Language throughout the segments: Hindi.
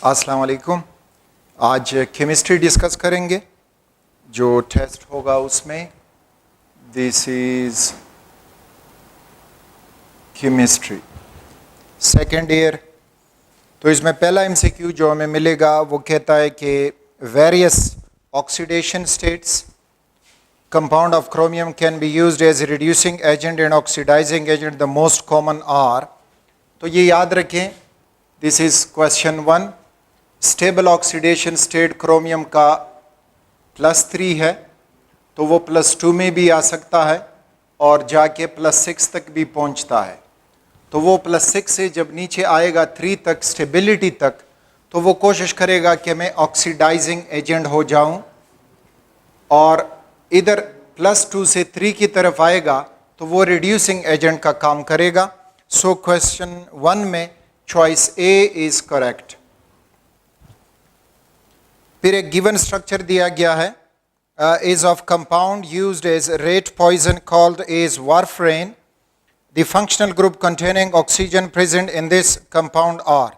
अस्सलाम वालेकुम। आज केमिस्ट्री डिस्कस करेंगे। जो टेस्ट होगा उसमें this is chemistry second year. तो इसमें पहला एमसीक्यू जो हमें मिलेगा वो कहता है कि various oxidation states compound of chromium can be used as reducing agent and oxidising agent. The most common are. तो ये याद रखें, this is question 1। Stable oxidation state chromium का +3 है, तो वो +2 में भी आ सकता है और जाके +6 तक भी पहुंचता है। तो वो +6 से जब नीचे आएगा 3 तक, स्टेबिलिटी तक, तो वो कोशिश करेगा कि मैं ऑक्सीडाइजिंग एजेंट हो जाऊं, और इधर +2 से 3 की तरफ आएगा तो वो रिड्यूसिंग एजेंट का काम करेगा। सो क्वेश्चन 1 में चॉइस ए इज करेक्ट। फिर एक गिवन स्ट्रक्चर दिया गया है, is of compound used as rat poison called as warfarin. The functional group containing oxygen present in this compound are.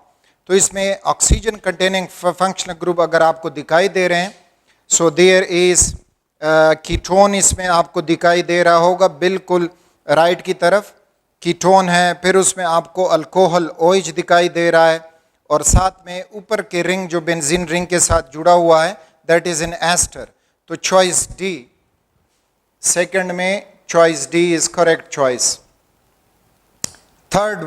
तो इसमें ऑक्सीजन कंटेनिंग फंक्शनल ग्रुप अगर आपको दिखाई दे रहे हैं, सो देयर इज कीटोन इसमें आपको दिखाई दे रहा होगा, बिल्कुल राइट की तरफ कीटोन है। फिर उसमें आपको अल्कोहल OH दिखाई दे रहा है, और साथ में ऊपर के रिंग जो बेंजीन रिंग के साथ जुड़ा हुआ है दैट इज इन एस्टर। तो चॉइस डी, सेकंड में choice D is correct choice. Third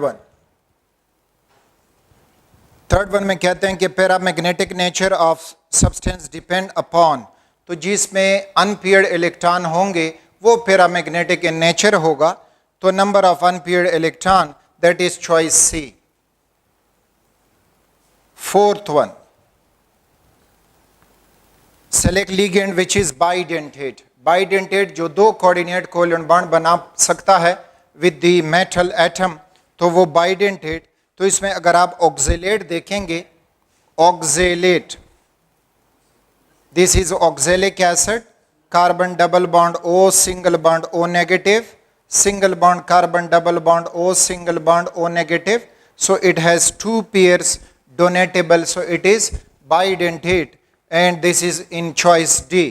one में कहते हैं कि paramagnetic nature of substance depend upon. तो जिसमें अनपेयर्ड इलेक्ट्रॉन होंगे वो पैरामैग्नेटिक इन नेचर होगा। तो number of unpaired electron, that is choice C. Fourth one, select ligand which is bidentate. Bidentate जो 2 कोऑर्डिनेट कोवैलेंट बॉन्ड बना सकता है विद द मेटल एटम, तो वो बाइडेंटेट। तो इसमें अगर आप ऑक्जेलेट देखेंगे, oxalate, this is oxalic acid, carbon double bond O, single bond O negative, single bond carbon double bond O, single bond O negative. So it has 2 pairs donatable, so it is bidentate, and this is in choice D.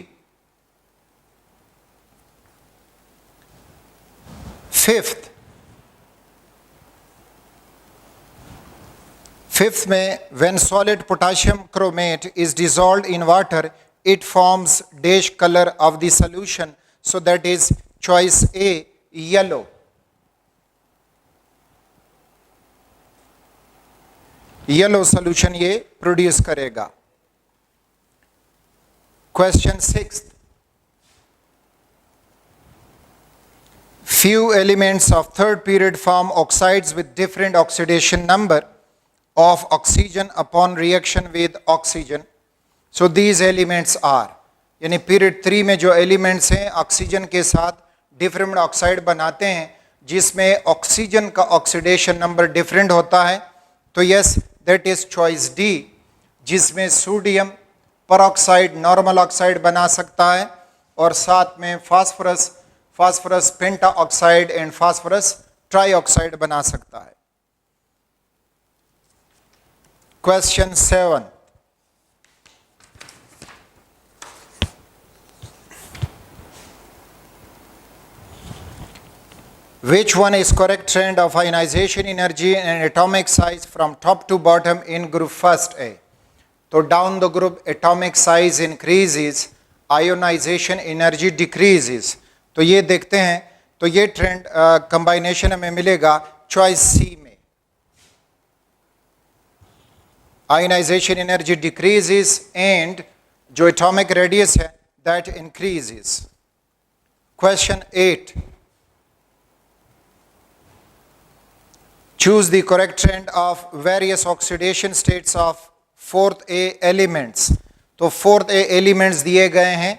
Fifth में when solid potassium chromate is dissolved in water, it forms dash color of the solution, so that is choice A, yellow. Yellow solution ये प्रोड्यूस करेगा। Question 6, few elements of third period form oxides with different oxidation number of oxygen upon reaction with oxygen. So these elements are, यानी पीरियड 3 में जो एलिमेंट्स हैं ऑक्सीजन के साथ डिफरेंट ऑक्साइड बनाते हैं, जिसमें ऑक्सीजन का ऑक्सीडेशन नंबर डिफरेंट होता है। तो yes, that is choice D, जिसमें सोडियम परऑक्साइड नॉर्मल ऑक्साइड बना सकता है, और साथ में phosphorus penta oxide and phosphorus trioxide बना सकता है। Question 7, which one is correct trend of ionization energy and atomic size from top to bottom in group first A? तो down the group atomic size increases, ionization energy decreases. तो ये देखते हैं, तो ये ट्रेंड कंबाइनेशन हमें मिलेगा चॉइस सी में। ionization energy decreases and जो atomic radius है that increases. Question 8, choose the correct trend of various oxidation states of 4th A elements. तो 4th A elements दिए गए हैं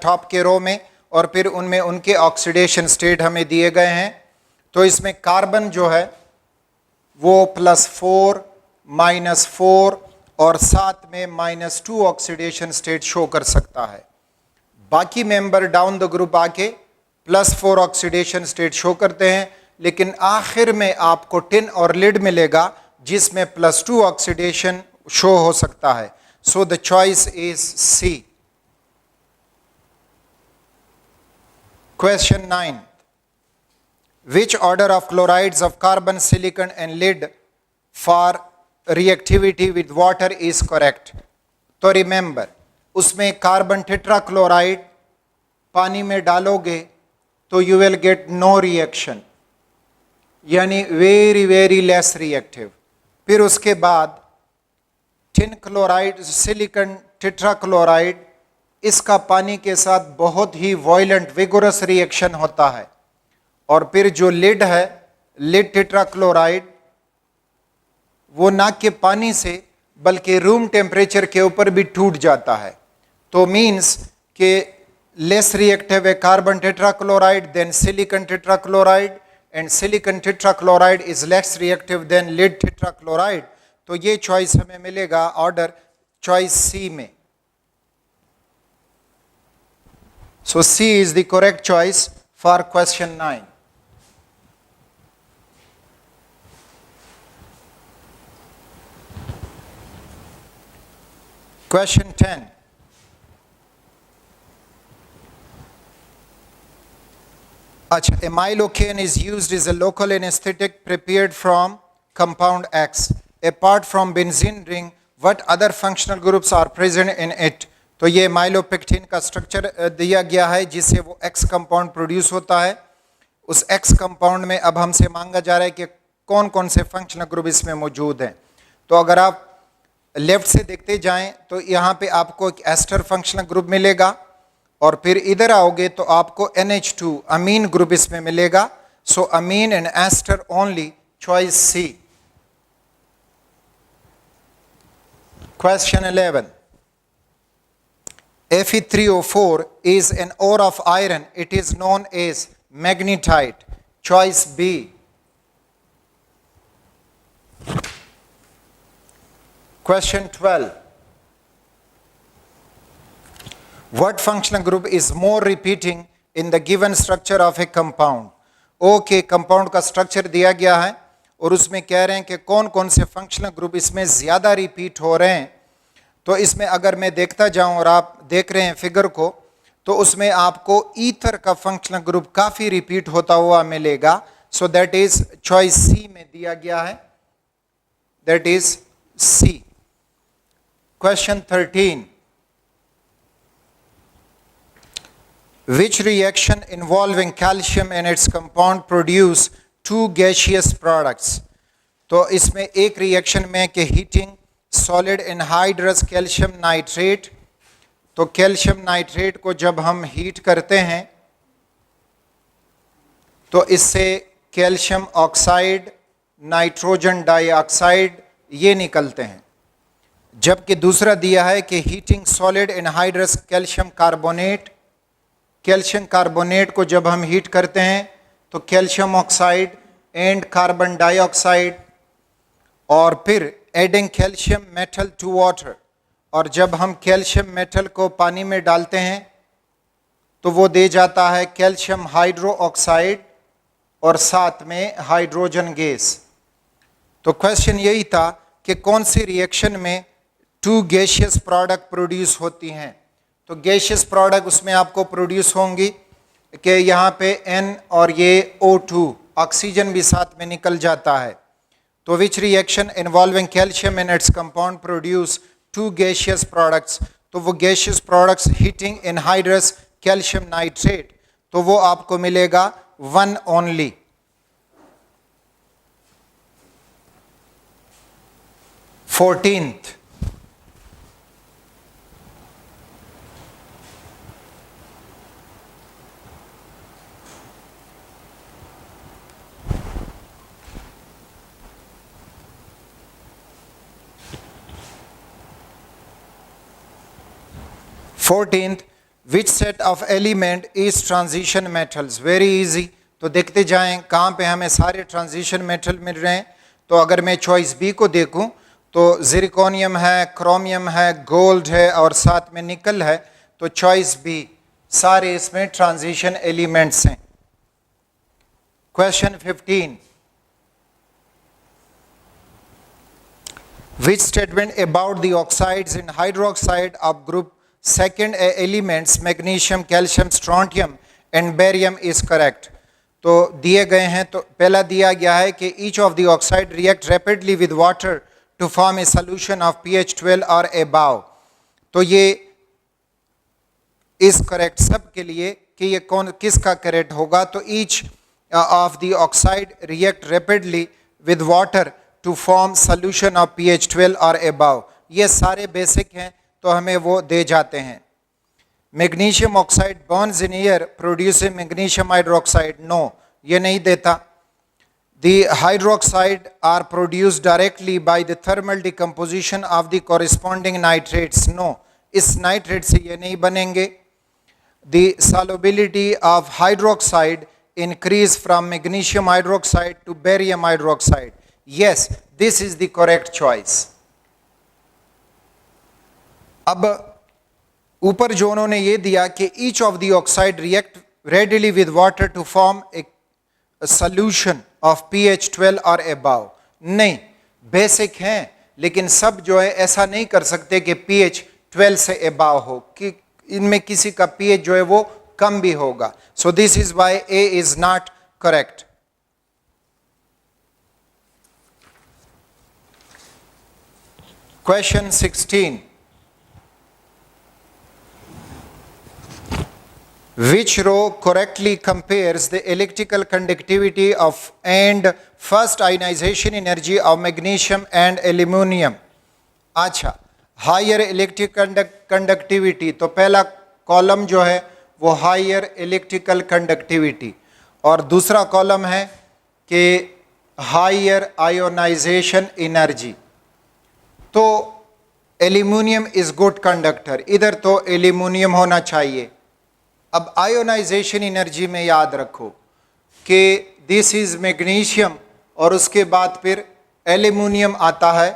टॉप के रो में, और फिर उनमें उनके ऑक्सीडेशन स्टेट हमें दिए गए हैं। तो इसमें कार्बन जो है वो +4, -4 और साथ में -2 ऑक्सीडेशन स्टेट शो कर सकता है। बाकी मेंबर डाउन द ग्रुप आके +4 ऑक्सीडेशन स्टेट शो करते हैं, लेकिन आखिर में आपको टिन और लिड मिलेगा जिसमें +2 ऑक्सीडेशन शो हो सकता है. So the choice is C. Question 9. Which order of chlorides of carbon, silicon and lead for reactivity with water is correct? तो remember, उसमें कार्बन टेट्राक्लोराइड पानी में डालोगे तो you will get no reaction, यानी very very less reactive. फिर उसके बाद टिन क्लोराइड, सिलिकॉन टेट्राक्लोराइड, इसका पानी के साथ बहुत ही वायलेंट विगोरस रिएक्शन होता है. और फिर जो लिड है, लिड टेट्राक्लोराइड, वो ना के पानी से बल्कि रूम टेम्परेचर के ऊपर भी टूट जाता है. तो मीन्स के लेस रिएक्टिव है carbon tetrachloride than silicon tetrachloride, and silicon tetrachloride is less reactive than lead tetrachloride. तो ये चॉइस हमें मिलेगा ऑर्डर चॉइस सी में. So C is the correct choice for question 9. Question 10. अच्छा, amylocane is used as a local anesthetic prepared from compound X. Apart from benzene ring, what other functional groups are present in it? तो ये माइलोपेक्टिन का स्ट्रक्चर दिया गया है जिससे वो एक्स कंपाउंड प्रोड्यूस होता है. उस एक्स कंपाउंड में अब हमसे मांगा जा रहा है कि कौन कौन से फंक्शनल ग्रुप इसमें मौजूद हैं. तो अगर आप लेफ्ट से देखते जाएं तो यहाँ पे आपको एक एस्टर फंक्शनल ग्रुप मिलेगा, और फिर इधर आओगे तो आपको NH2 अमीन ग्रुप इसमें मिलेगा. So amine and ester only, choice C. Question 11. Fe3O4 is an ore of iron. It is known as magnetite. Choice B. Question 12. What functional group is more repeating in the given structure of a compound? Okay, compound का structure दिया गया है और उसमें कह रहे हैं कि कौन कौन से functional group इसमें ज़्यादा repeat हो रहे हैं. तो इसमें अगर मैं देखता जाऊं और आप देख रहे हैं फिगर को, तो उसमें आपको ईथर का फंक्शनल ग्रुप काफ़ी रिपीट होता हुआ मिलेगा. So that is choice C में दिया गया है, that is C. Question 13. Which reaction involving calcium and its compound produce two gaseous products? तो इसमें एक रिएक्शन में कि heating solid anhydrous calcium nitrate. तो कैल्शियम नाइट्रेट को जब हम हीट करते हैं तो इससे कैल्शियम ऑक्साइड, नाइट्रोजन डाइऑक्साइड ये निकलते हैं. जबकि दूसरा दिया है कि heating solid anhydrous calcium carbonate, calcium carbonate को जब हम हीट करते हैं तो calcium oxide and carbon dioxide, और फिर adding calcium metal to water, और जब हम कैल्शियम मेटल को पानी में डालते हैं तो वो दे जाता है कैल्शियम हाइड्रो ऑक्साइड और साथ में हाइड्रोजन गैस. तो क्वेश्चन यही था कि कौन सी रिएक्शन में टू गैसियस प्रोडक्ट प्रोड्यूस होती हैं. तो गैसियस प्रोडक्ट उसमें आपको प्रोड्यूस होंगी कि यहाँ पे N और ये O2 ऑक्सीजन भी साथ में निकल जाता है. तो which reaction involving calcium and its compound produce two gaseous products? तो वो gaseous products heating anhydrous calcium nitrate, तो वो आपको मिलेगा 1 only. Fourteenth. which set of element is transition metals? Very easy. तो देखते जाएं कहाँ पे हमें सारे ट्रांजिशन मेटल मिल रहे हैं. तो अगर मैं चॉइस बी को देखूं तो जिरकोनियम है, क्रोमियम है, गोल्ड है और साथ में निकल है. तो चॉइस बी, सारे इसमें ट्रांजिशन एलिमेंट्स हैं. Question 15. Which statement about the oxides in hydroxide of group second elements magnesium, calcium, strontium and barium is correct? तो दिए गए हैं, तो पहला दिया गया है कि each of the oxide react rapidly with water to form a solution of pH 12 or above. तो ये is correct सब के लिए कि ये कौन किसका करेक्ट होगा. तो each of the oxide react rapidly with water to form solution of pH 12 or above. ये सारे बेसिक हैं तो हमें वो दे जाते हैं. Magnesium oxide burns in air producing magnesium hydroxide, no ये नहीं देता. The hydroxide are produced directly by the thermal decomposition of the corresponding nitrates, no इस नाइट्रेट से ये नहीं बनेंगे. The solubility of hydroxide increase from magnesium hydroxide to barium hydroxide. Yes, this is the correct choice. अब ऊपर जो उन्होंने ये दिया कि each of the oxide react readily with water to form a solution of pH 12 or above. नहीं, बेसिक हैं लेकिन सब जो है ऐसा नहीं कर सकते कि pH 12 से above हो, कि इनमें किसी का pH जो है वो कम भी होगा. So this is why A is not correct. Question 16. Which row correctly compares the electrical conductivity of and first ionization energy of magnesium and aluminum? अच्छा, हायर इलेक्ट्रिकल कंडक्टिविटी, तो पहला कॉलम जो है वो हायर इलेक्ट्रिकल कंडक्टिविटी और दूसरा कॉलम है कि हायर आयोनाइजेशन एनर्जी. तो एल्यूमिनियम इज गुड कंडक्टर, इधर तो एल्यूमिनियम होना चाहिए. अब आयोनाइजेशन एनर्जी में याद रखो कि दिस इज मैग्नीशियम और उसके बाद फिर एल्यूमिनियम आता है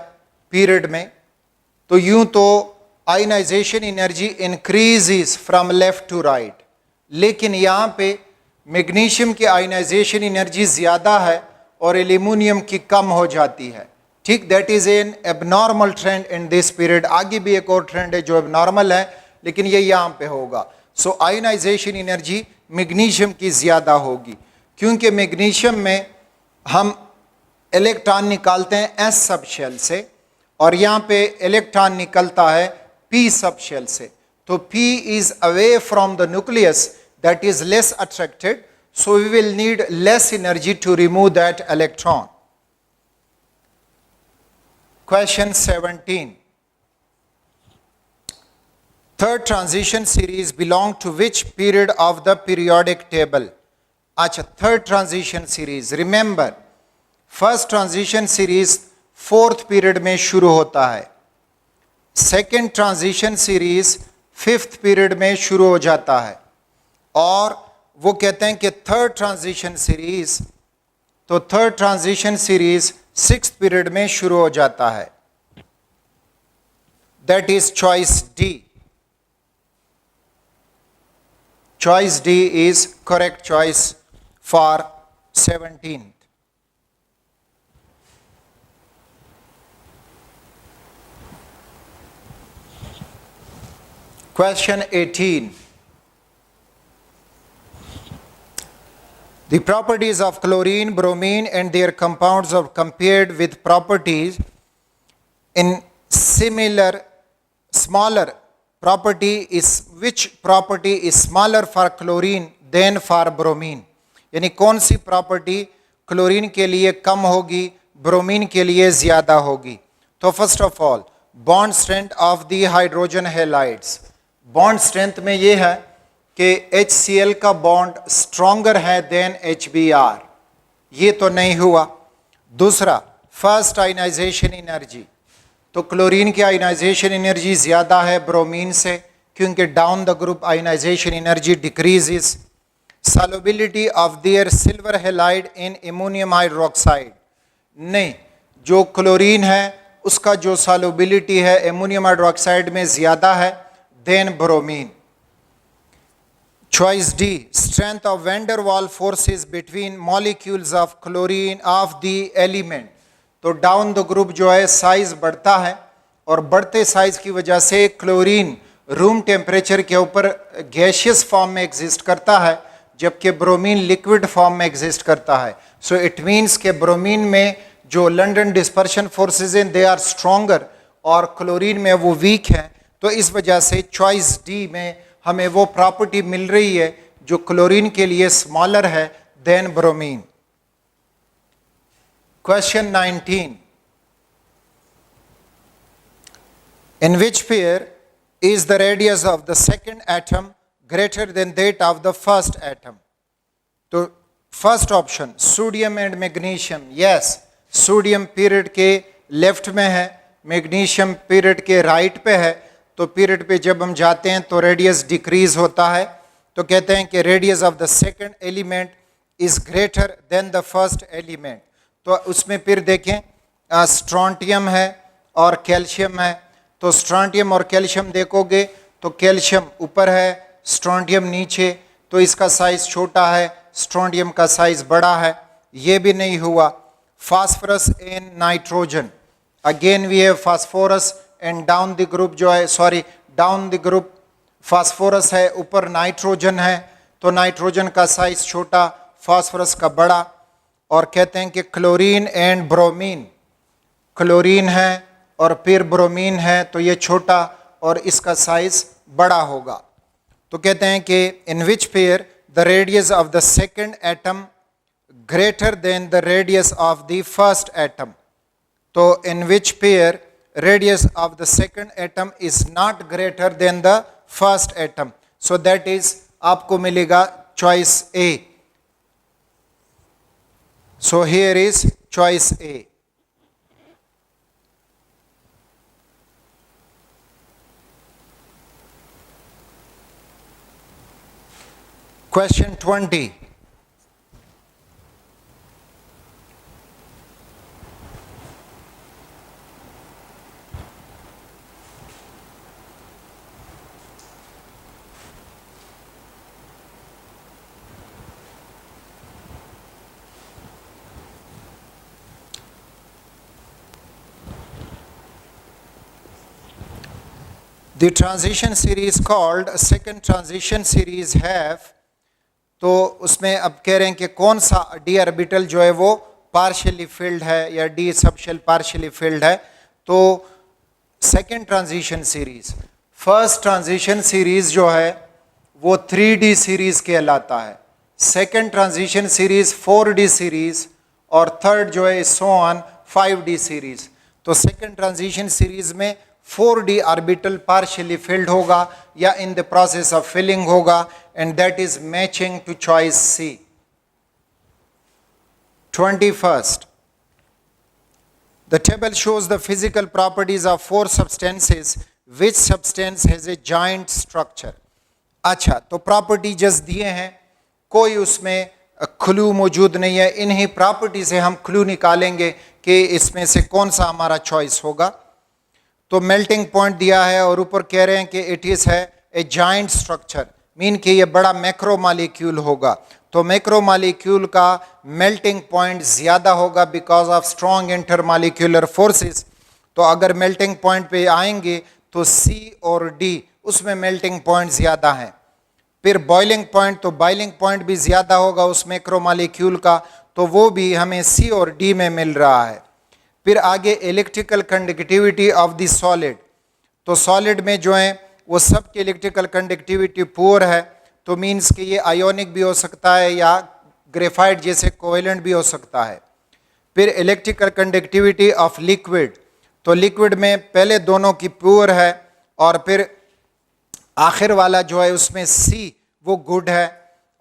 पीरियड में. तो यूं तो ionisation energy increases from left to right, लेकिन यहाँ पे मैग्नीशियम की आयोनाइजेशन एनर्जी ज़्यादा है और एल्यूमिनियम की कम हो जाती है. ठीक, that is an abnormal trend in this period. आगे भी एक और ट्रेंड है जो एबनॉर्मल है लेकिन ये यहाँ पे होगा. सो आयोनाइजेशन एनर्जी मैग्नीशियम की ज़्यादा होगी क्योंकि मैग्नीशियम में हम इलेक्ट्रॉन निकालते हैं एस सब शेल से और यहाँ पे इलेक्ट्रॉन निकलता है पी सब शेल से. तो P is away from the nucleus, that is less attracted, so we will need less energy to remove that electron. Question 17. Third transition series belong to which period of the periodic table? अच्छा, third transition series. Remember, first transition series fourth period में शुरू होता है. Second transition series fifth period में शुरू हो जाता है और वो कहते हैं कि third transition series, तो third transition series sixth period में शुरू हो जाता है. That is choice D. Choice D is correct choice for 17. Question 18. The properties of chlorine, bromine and their compounds are compared with properties in smaller property is which property is smaller for chlorine than for bromine? यानी कौन सी प्रॉपर्टी क्लोरीन के लिए कम होगी, ब्रोमीन के लिए ज़्यादा होगी? तो first of all bond strength of the hydrogen halides. Bond strength में ये है कि HCl का बॉन्ड स्ट्रॉन्गर है देन HBr, ये तो नहीं हुआ. दूसरा फर्स्ट आयोनाइजेशन एनर्जी, तो क्लोरीन की आयोनाइजेशन एनर्जी ज़्यादा है ब्रोमीन से क्योंकि down the group ionisation energy decreases. Solubility of their silver halide in ammonium hydroxide, नहीं, जो क्लोरीन है उसका जो सॉल्युबिलिटी है अमोनियम हाइड्रोक्साइड में ज़्यादा है than bromine. Choice D, strength of van der Waals forces between molecules of chlorine of the element. तो डाउन द ग्रुप जो है साइज बढ़ता है, और बढ़ते साइज की वजह से क्लोरीन रूम टेम्परेचर के ऊपर गैशियस फॉर्म में एग्जिस्ट करता है, जबकि ब्रोमीन लिक्विड फॉर्म में एग्जिस्ट करता है. सो इट मीन्स के ब्रोमीन में जो लंडन डिस्पर्शन फोर्सेज हैं दे आर स्ट्रॉन्गर, और क्लोरीन में वो वीक हैं. तो इस वजह से चॉइस डी में हमें वो प्रॉपर्टी मिल रही है जो क्लोरीन के लिए स्मॉलर है than bromine. Question 19. In which pair is the radius of the second atom greater than that of the first atom? तो first option sodium and magnesium. Yes, sodium period के लेफ्ट में है, मैग्नीशियम पीरियड के राइट पे है. तो पीरियड पे जब हम जाते हैं तो रेडियस डिक्रीज होता है. तो कहते हैं कि radius of the second element is greater than the first element. तो उसमें फिर देखें स्ट्रॉन्टियम है और कैल्शियम है. तो स्ट्रॉन्टियम और कैल्शियम देखोगे तो कैल्शियम ऊपर है, स्ट्रॉन्टियम नीचे, तो इसका साइज छोटा है, स्ट्रॉन्टियम का साइज बड़ा है. ये भी नहीं हुआ. Phosphorus and nitrogen, again we have phosphorus and down the group जो है, sorry down the group phosphorus है, ऊपर नाइट्रोजन है. तो नाइट्रोजन का साइज छोटा, फास्फोरस का बड़ा. और कहते हैं कि क्लोरीन एंड ब्रोमीन, क्लोरीन है और फिर ब्रोमीन है, तो ये छोटा और इसका साइज बड़ा होगा. तो कहते हैं कि in which pair the radius of the second atom greater than the radius of the first atom. तो in which pair radius of the second atom is not greater than the first atom. So that is आपको मिलेगा choice A. So here is choice A. Question 20. The transition series called second transition series have, तो उसमें अब कह रहे हैं कि कौन सा डी ऑर्बिटल जो है वो पार्शियली फिल्ड है या डी सबशेल पार्शियली फिल्ड है. तो second transition series, first transition series जो है वो 3D सीरीज कहलाता है, second transition series 4D series, और थर्ड जो है सो ऑन 5D सीरीज. तो सेकंड ट्रांजिशन सीरीज में 4D ऑर्बिटल पार्शियली फिल्ड होगा या in the process of filling होगा, and that is matching to choice C. 21st. The table shows the physical properties of 4 substances. Which substance has a giant structure? अच्छा, तो प्रॉपर्टी जस्ट दिए हैं, कोई उसमें क्लू मौजूद नहीं है. इन्हीं प्रॉपर्टी से हम क्लू निकालेंगे कि इसमें से कौन सा हमारा चॉइस होगा. तो मेल्टिंग पॉइंट दिया है और ऊपर कह रहे हैं कि इट इज है ए जाइंट स्ट्रक्चर, मीन कि ये बड़ा मैक्रो मॉलिक्यूल होगा. तो मैक्रो मॉलिक्यूल का मेल्टिंग पॉइंट ज़्यादा होगा because of strong intermolecular forces. तो अगर मेल्टिंग पॉइंट पे आएंगे तो सी और डी उसमें मेल्टिंग पॉइंट ज़्यादा हैं. फिर बॉइलिंग पॉइंट, तो बॉइलिंग पॉइंट भी ज़्यादा होगा उस मैक्रो मॉलिक्यूल का, तो वो भी हमें सी और डी में मिल रहा है. फिर आगे electrical conductivity of the solid, तो सॉलिड में जो है वो सब की इलेक्ट्रिकल कंडक्टिविटी पुअर है. तो मीन्स कि ये आयोनिक भी हो सकता है या ग्रेफाइट जैसे कोवेलेंट भी हो सकता है. फिर इलेक्ट्रिकल कंडक्टिविटी ऑफ लिक्विड, तो लिक्विड में पहले दोनों की पुअर है और फिर आखिर वाला जो है उसमें सी वो गुड है,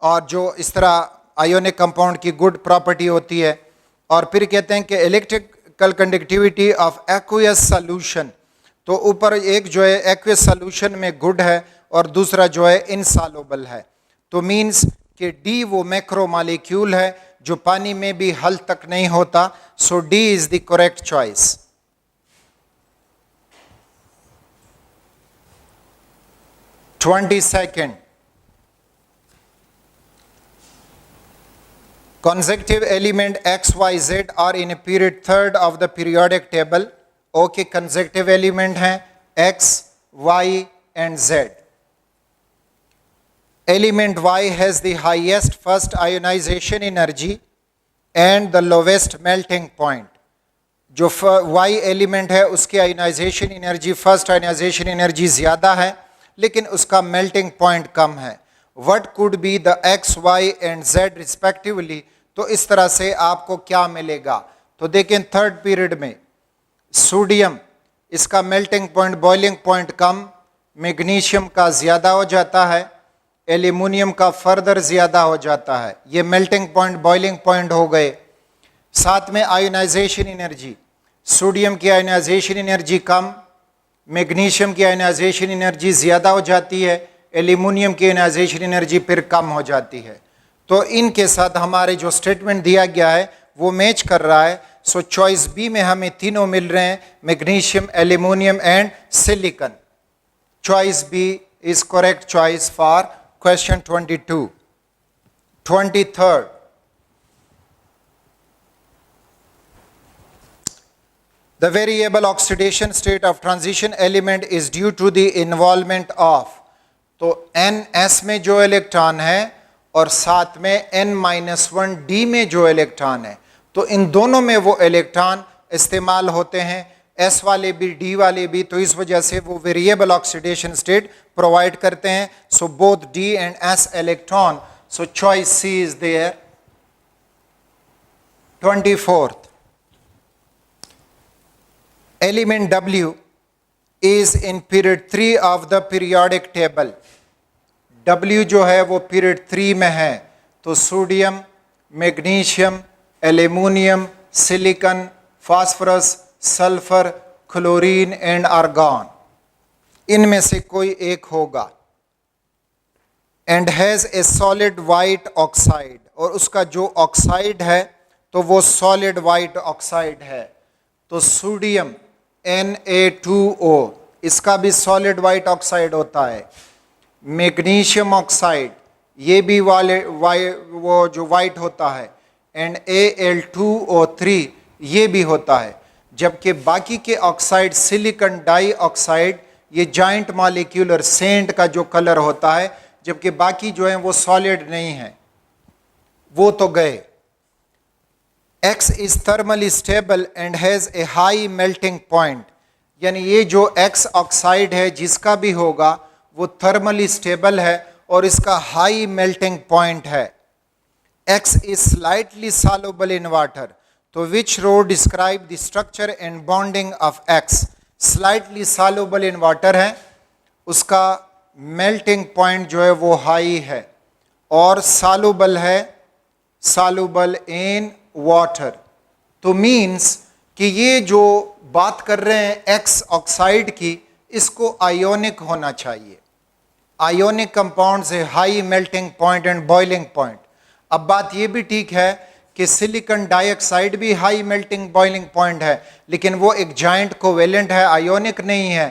और जो इस तरह आयोनिक कंपाउंड की गुड प्रॉपर्टी होती है. और फिर कहते हैं कि electrical conductivity of aqueous solution, तो ऊपर एक जो है एक्वियस सॉल्यूशन में गुड है और दूसरा जो है इनसॉल्युबल है. तो मीन्स कि डी वो मैक्रो मॉलिक्यूल है जो पानी में भी हल तक नहीं होता. So D is the correct choice. Twenty second. Consecutive element X, Y, Z are in a period third of the periodic table. Okay, consecutive element हैं X, Y and Z. Element Y has the highest first ionization energy and the lowest melting point. जो Y एलिमेंट है उसकी ionisation energy, first ionisation energy ज़्यादा है लेकिन उसका मेल्टिंग पॉइंट कम है. What could be the X, Y and Z respectively. तो इस तरह से आपको क्या मिलेगा. तो देखें थर्ड पीरियड में सोडियम, इसका मेल्टिंग पॉइंट, बॉइलिंग पॉइंट कम, मैग्नीशियम का ज़्यादा हो जाता है, एल्यूमिनियम का फर्दर ज़्यादा हो जाता है. ये मेल्टिंग पॉइंट, बॉइलिंग पॉइंट हो गए. साथ में आयोनाइजेशन एनर्जी, सोडियम की आयोनाइजेशन एनर्जी कम, मैग्नीशियम की आयोनाइजेशन एनर्जी ज़्यादा हो जाती है, एल्यूमिनियम की आयोनाइजेशन एनर्जी फिर कम हो जाती है. तो इनके साथ हमारे जो स्टेटमेंट दिया गया है वो मैच कर रहा है. सो चॉइस बी में हमें तीनों मिल रहे हैं, magnesium, aluminium and silicon. Choice B is correct choice for question 22. 23rd, the variable oxidation state of transition element is due to the involvement of. तो NS में जो इलेक्ट्रॉन है और साथ में N-1D में जो इलेक्ट्रॉन है, तो इन दोनों में वो इलेक्ट्रॉन इस्तेमाल होते हैं, S वाले भी D वाले भी. तो इस वजह से वो वेरिएबल ऑक्सीडेशन स्टेट प्रोवाइड करते हैं. So both D and S electron. So choice C is there. 24th, element W is in period 3 of the periodic table. W जो है वो पीरियड 3 में है. तो sodium, magnesium, aluminium, silicon, phosphorus, sulphur, chlorine and argon, इनमें से कोई एक होगा. And has a solid white oxide, और उसका जो ऑक्साइड है तो वो सॉलिड वाइट ऑक्साइड है. तो सोडियम Na2O, इसका भी सॉलिड वाइट ऑक्साइड होता है. मैग्नीशियम ऑक्साइड, ये भी वो जो वाइट होता है. एंड Al2O3, ये भी होता है. जबकि बाकी के ऑक्साइड, सिलिकॉन डाइऑक्साइड, ये जॉइंट मॉलिक्यूलर सेंट का जो कलर होता है, जबकि बाकी जो है वो सॉलिड नहीं है, वो तो गए. X is thermally stable and has a high melting point. यानी ये जो X ऑक्साइड है जिसका भी होगा वो थर्मली स्टेबल है और इसका हाई मेल्टिंग पॉइंट है. X is slightly soluble in water. तो which row describe the structure and bonding of X? Slightly soluble in water है, उसका मेल्टिंग पॉइंट जो है वो हाई है, और soluble है, soluble in वाटर. तो मीन्स कि ये जो बात कर रहे हैं X ऑक्साइड की, इसको आयोनिक होना चाहिए. आयोनिक कंपाउंड से high melting point and boiling point. अब बात ये भी ठीक है कि सिलिकॉन डाइऑक्साइड भी हाई मेल्टिंग बॉइलिंग पॉइंट है, लेकिन वो एक जॉइंट कोवेलेंट है, आयोनिक नहीं है.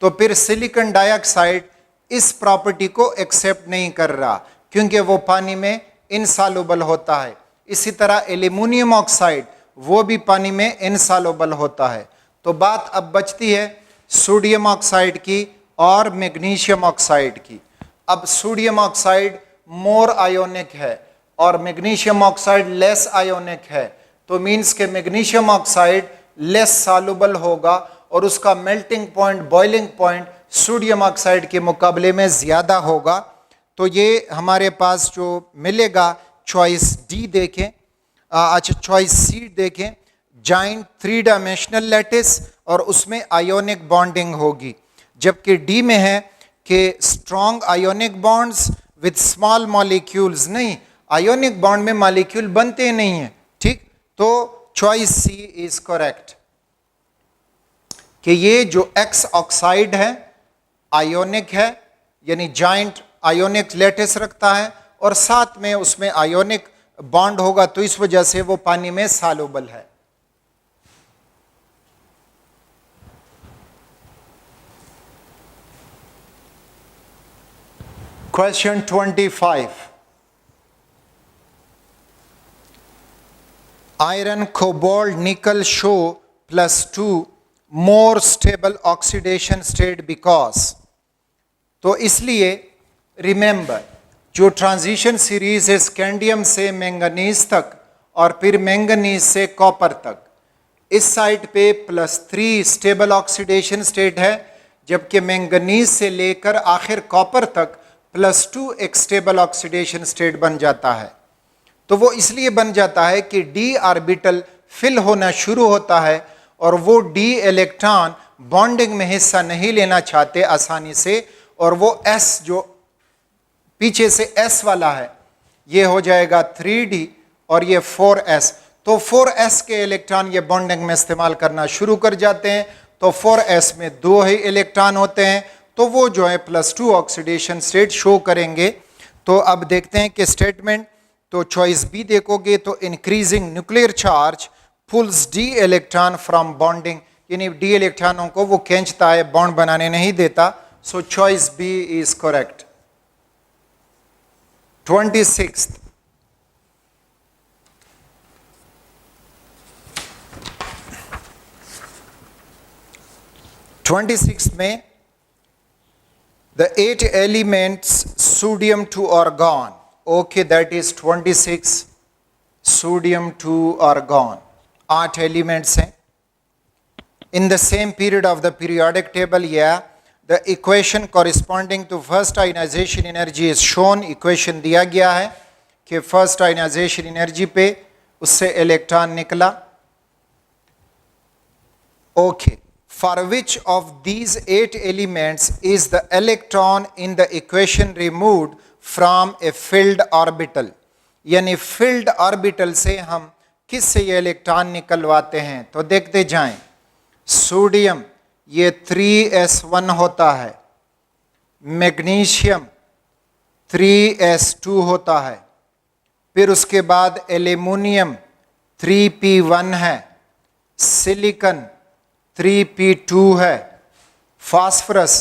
तो फिर सिलिकॉन डाइऑक्साइड इस प्रॉपर्टी को एक्सेप्ट नहीं कर रहा क्योंकि वो पानी में इनसॉल्युबल होता है. इसी तरह एल्यूमिनियम ऑक्साइड, वो भी पानी में इनसॉल्युबल होता है. तो बात अब बचती है सोडियम ऑक्साइड की और मैग्नीशियम ऑक्साइड की. अब सोडियम ऑक्साइड मोर आयोनिक है और मैग्नीशियम ऑक्साइड लेस आयोनिक है. तो मीन्स के मैग्नीशियम ऑक्साइड लेस सॉल्युबल होगा और उसका melting point, boiling point sodium oxide के मुकाबले में ज़्यादा होगा. तो ये हमारे पास जो मिलेगा, चॉइस डी देखें, अच्छा चॉइस सी देखें, जॉइंट 3 डायमेंशनल लैटिस और उसमें आयोनिक बॉन्डिंग होगी. जबकि डी में है कि strong ionic bonds with small molecules. नहीं, आयोनिक बॉन्ड में मॉलिक्यूल बनते नहीं हैं. ठीक, तो चॉइस सी इज करेक्ट कि ये जो एक्स ऑक्साइड है आयोनिक है, यानी जॉइंट आयोनिक लैटिस रखता है और साथ में उसमें आयोनिक बॉन्ड होगा, तो इस वजह से वो पानी में सॉल्युबल है. Question 25. iron, cobalt, nickel show +2 more stable oxidation state because. तो इसलिए रिमेंबर, जो ट्रांजिशन सीरीज है स्कैंडियम से मैंगनीज तक और फिर मैंगनीज से कॉपर तक, इस साइड पे +3 स्टेबल ऑक्सीडेशन स्टेट है, जबकि मैंगनीज से लेकर आखिर कॉपर तक +2 एक स्टेबल ऑक्सीडेशन स्टेट बन जाता है। तो वो इसलिए बन जाता है कि डी ऑर्बिटल फिल होना शुरू होता है और वो डी इलेक्ट्रॉन बॉन्डिंग में हिस्सा नहीं लेना चाहते आसानी से, और वो एस जो पीछे से एस वाला है ये हो जाएगा 3D और ये 4s। तो 4s के इलेक्ट्रॉन ये बॉन्डिंग में इस्तेमाल करना शुरू कर जाते हैं, तो 4s में 2 ही इलेक्ट्रॉन होते हैं, तो वो जो है +2 ऑक्सीडेशन स्टेट शो करेंगे। तो अब देखते हैं कि स्टेटमेंट, तो चॉइस बी देखोगे तो increasing nuclear charge pulls D electron from bonding, यानी डी इलेक्ट्रॉनों को वो खींचता है, बॉन्ड बनाने नहीं देता। So choice B is correct. 26th, में the 8 elements sodium to argon. Okay, that is 26 sodium to argon. 8 elements हैं. In the same period of the periodic table, yeah, the equation corresponding to first ionization energy is shown. Equation दिया गया है कि first ionization energy पे उससे इलेक्ट्रॉन निकला. Okay. For which of these 8 elements is the electron in the equation removed from a filled orbital? यानी filled orbital से हम किस से ये इलेक्ट्रॉन निकलवाते हैं, तो देखते जाएं। सोडियम ये 3s1 होता है, मैग्नीशियम 3s2 होता है, फिर उसके बाद एल्यूमिनियम 3p1 है, सिलिकॉन 3p2 है, फास्फोरस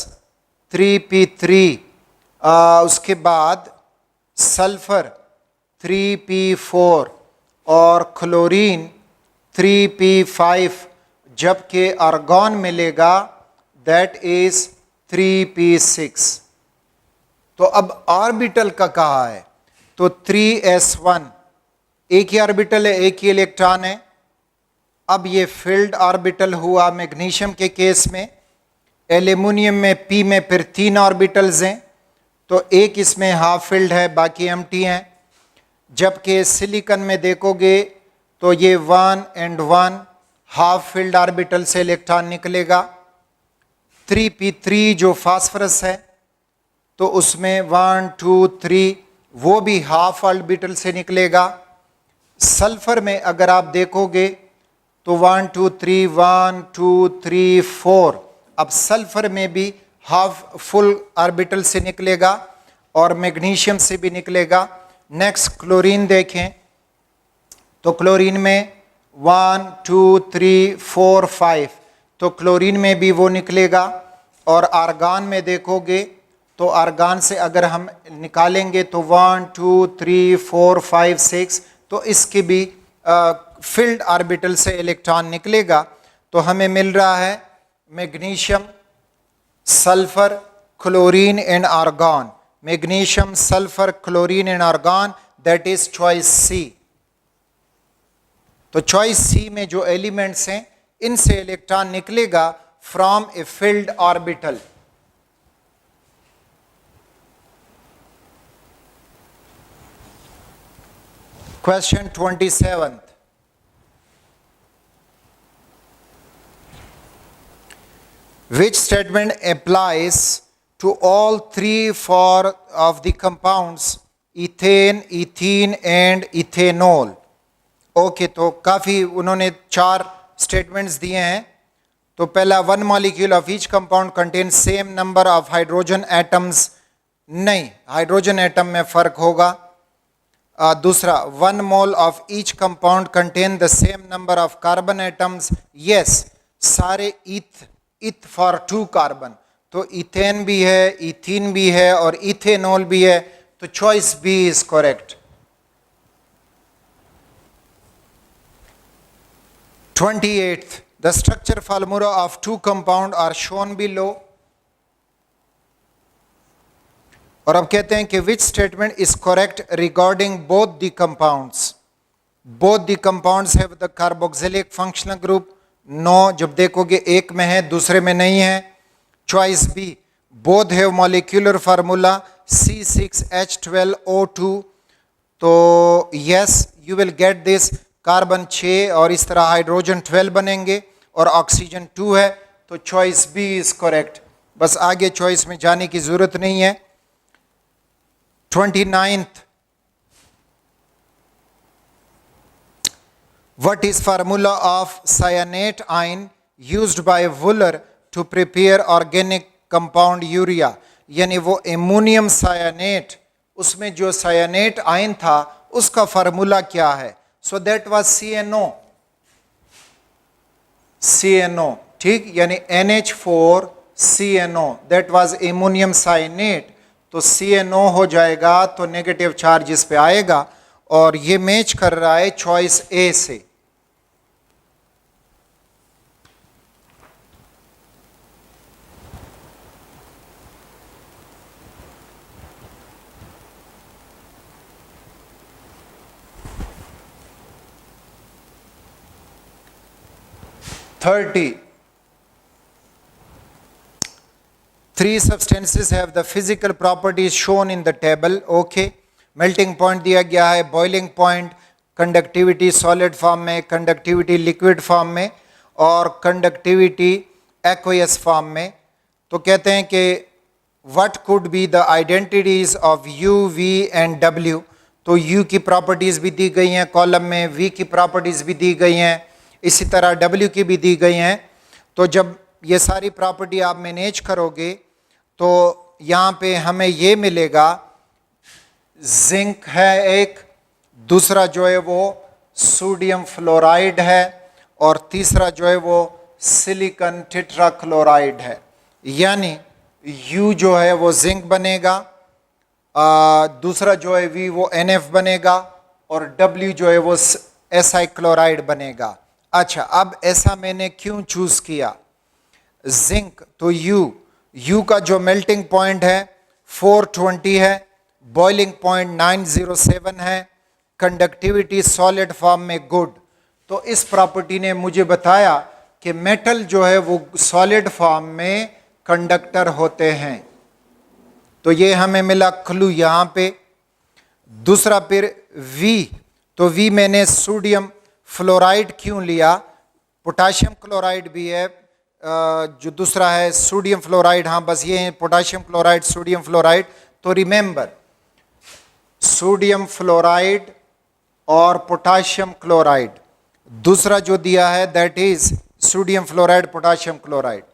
3p3, उसके बाद सल्फर 3p4 और क्लोरीन 3p5, जबकि आर्गॉन मिलेगा दैट इज 3p6। तो अब ऑर्बिटल का कहा है, तो 3s1 एक ही ऑर्बिटल है, एक ही इलेक्ट्रॉन है। अब ये फील्ड ऑर्बिटल हुआ मैग्नीशियम के केस में, एल्यूमिनियम में p में फिर 3 ऑर्बिटल्स हैं, तो एक इसमें हाफ फील्ड है, बाकी एम्प्टी हैं। जबकि सिलिकॉन में देखोगे तो ये 1 and 1 हाफ फील्ड ऑर्बिटल से इलेक्ट्रॉन निकलेगा। 3p3 जो फास्फोरस है तो उसमें 1 2 3 वो भी हाफ ऑर्बिटल से निकलेगा। सल्फर में अगर आप देखोगे तो 1 2 3 1 2 3 4, अब सल्फर में भी हाफ फुल ऑर्बिटल से निकलेगा और मैग्नीशियम से भी निकलेगा। नेक्स्ट क्लोरीन देखें तो क्लोरीन में 1 2 3 4 5, तो क्लोरीन में भी वो निकलेगा। और आर्गन में देखोगे तो आर्गन से अगर हम निकालेंगे तो 1 2 3 4 5 6, तो इसके भी फील्ड ऑर्बिटल से इलेक्ट्रॉन निकलेगा। तो हमें मिल रहा है magnesium, sulphur, chlorine and argon. Magnesium, sulphur, chlorine and argon, that is choice C. तो चॉइस सी में जो एलिमेंट्स हैं इनसे इलेक्ट्रॉन निकलेगा from a filled orbital. Question 27, which statement applies to all 3 of the compounds ethane, ethene and ethanol? Okay, तो काफ़ी उन्होंने 4 स्टेटमेंट्स दिए हैं। तो पहला, 1 molecule of each compound contain same number of hydrogen atoms, नहीं, हाइड्रोजन एटम में फ़र्क होगा। दूसरा, 1 mole of each compound contain the same number of carbon atoms, yes, सारे इथ फॉर 2 कार्बन, तो इथेन भी है, इथीन भी है और इथेनॉल भी है, तो choice B is correct. 28th, the structure formula of two compound are shown below. और अब कहते हैं कि which statement is correct regarding both the compounds. Both the compounds have the carboxylic functional group. No, जब देखोगे एक में है दूसरे में नहीं है. Choice B, both have molecular formula C6H12O2. तो yes, you will get this. Carbon 6 और इस तरह हाइड्रोजन 12 बनेंगे और ऑक्सीजन 2 है. तो चॉइस बी इज करेक्ट. बस आगे चॉइस में जाने की जरूरत नहीं है. 29th, what is formula of cyanate ion used by Wooler to prepare organic compound urea? यानी वो एमोनियम सायानेट, उसमें जो सायानेट आयन था उसका फार्मूला क्या है? So that was CNO. CNO, ठीक, यानी NH4CNO, दैट वाज एमोनियम साइनेट. तो CNO हो जाएगा तो नेगेटिव चार्ज इस पे आएगा और ये मैच कर रहा है चॉइस ए से. Three substances have the physical properties shown in the table. Okay, melting point दिया गया है, boiling point, conductivity solid form में, conductivity liquid form में और conductivity aqueous form में. तो कहते हैं कि what could be the identities of U, V and W. तो U की प्रॉपर्टीज भी दी गई हैं कॉलम में, V की प्रॉपर्टीज भी दी गई हैं, इसी तरह W की भी दी गई हैं. तो जब ये सारी प्रॉपर्टी आप मैनेज करोगे तो यहाँ पे हमें ये मिलेगा, जिंक है एक, दूसरा जो है वो सोडियम फ्लोराइड है और तीसरा जो है वो सिलिकॉन टेट्राक्लोराइड है. यानी U जो है वो जिंक बनेगा, दूसरा जो है V वो NF बनेगा और W जो है वो SI क्लोराइड बनेगा. अच्छा, अब ऐसा मैंने क्यों चूज किया? जिंक तो U का जो मेल्टिंग पॉइंट है 420 है, बॉइलिंग पॉइंट 907 है, कंडक्टिविटी सॉलिड फॉर्म में गुड. तो इस प्रॉपर्टी ने मुझे बताया कि मेटल जो है वो सॉलिड फॉर्म में कंडक्टर होते हैं. तो ये हमें मिला क्लू यहाँ पे. दूसरा फिर V, तो V मैंने सोडियम फ्लोराइड क्यों लिया? पोटाशियम क्लोराइड भी है, जो दूसरा है सोडियम फ्लोराइड. हाँ, बस ये है पोटाशियम क्लोराइड, सोडियम फ्लोराइड. तो रिमेंबर, सोडियम फ्लोराइड और पोटाशियम क्लोराइड. दूसरा जो दिया है that is sodium fluoride, potassium chloride.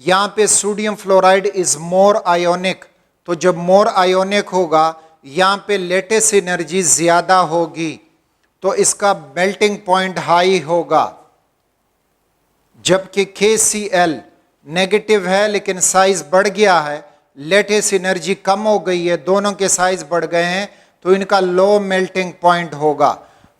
यहाँ पे sodium fluoride is more ionic. तो जब मोर आयोनिक होगा यहाँ पे लेटेस्ट एनर्जी ज्यादा होगी तो इसका मेल्टिंग पॉइंट हाई होगा. जबकि KCl नेगेटिव है लेकिन साइज बढ़ गया है, लेटेस्ट एनर्जी कम हो गई है, दोनों के साइज बढ़ गए हैं तो इनका लो मेल्टिंग पॉइंट होगा.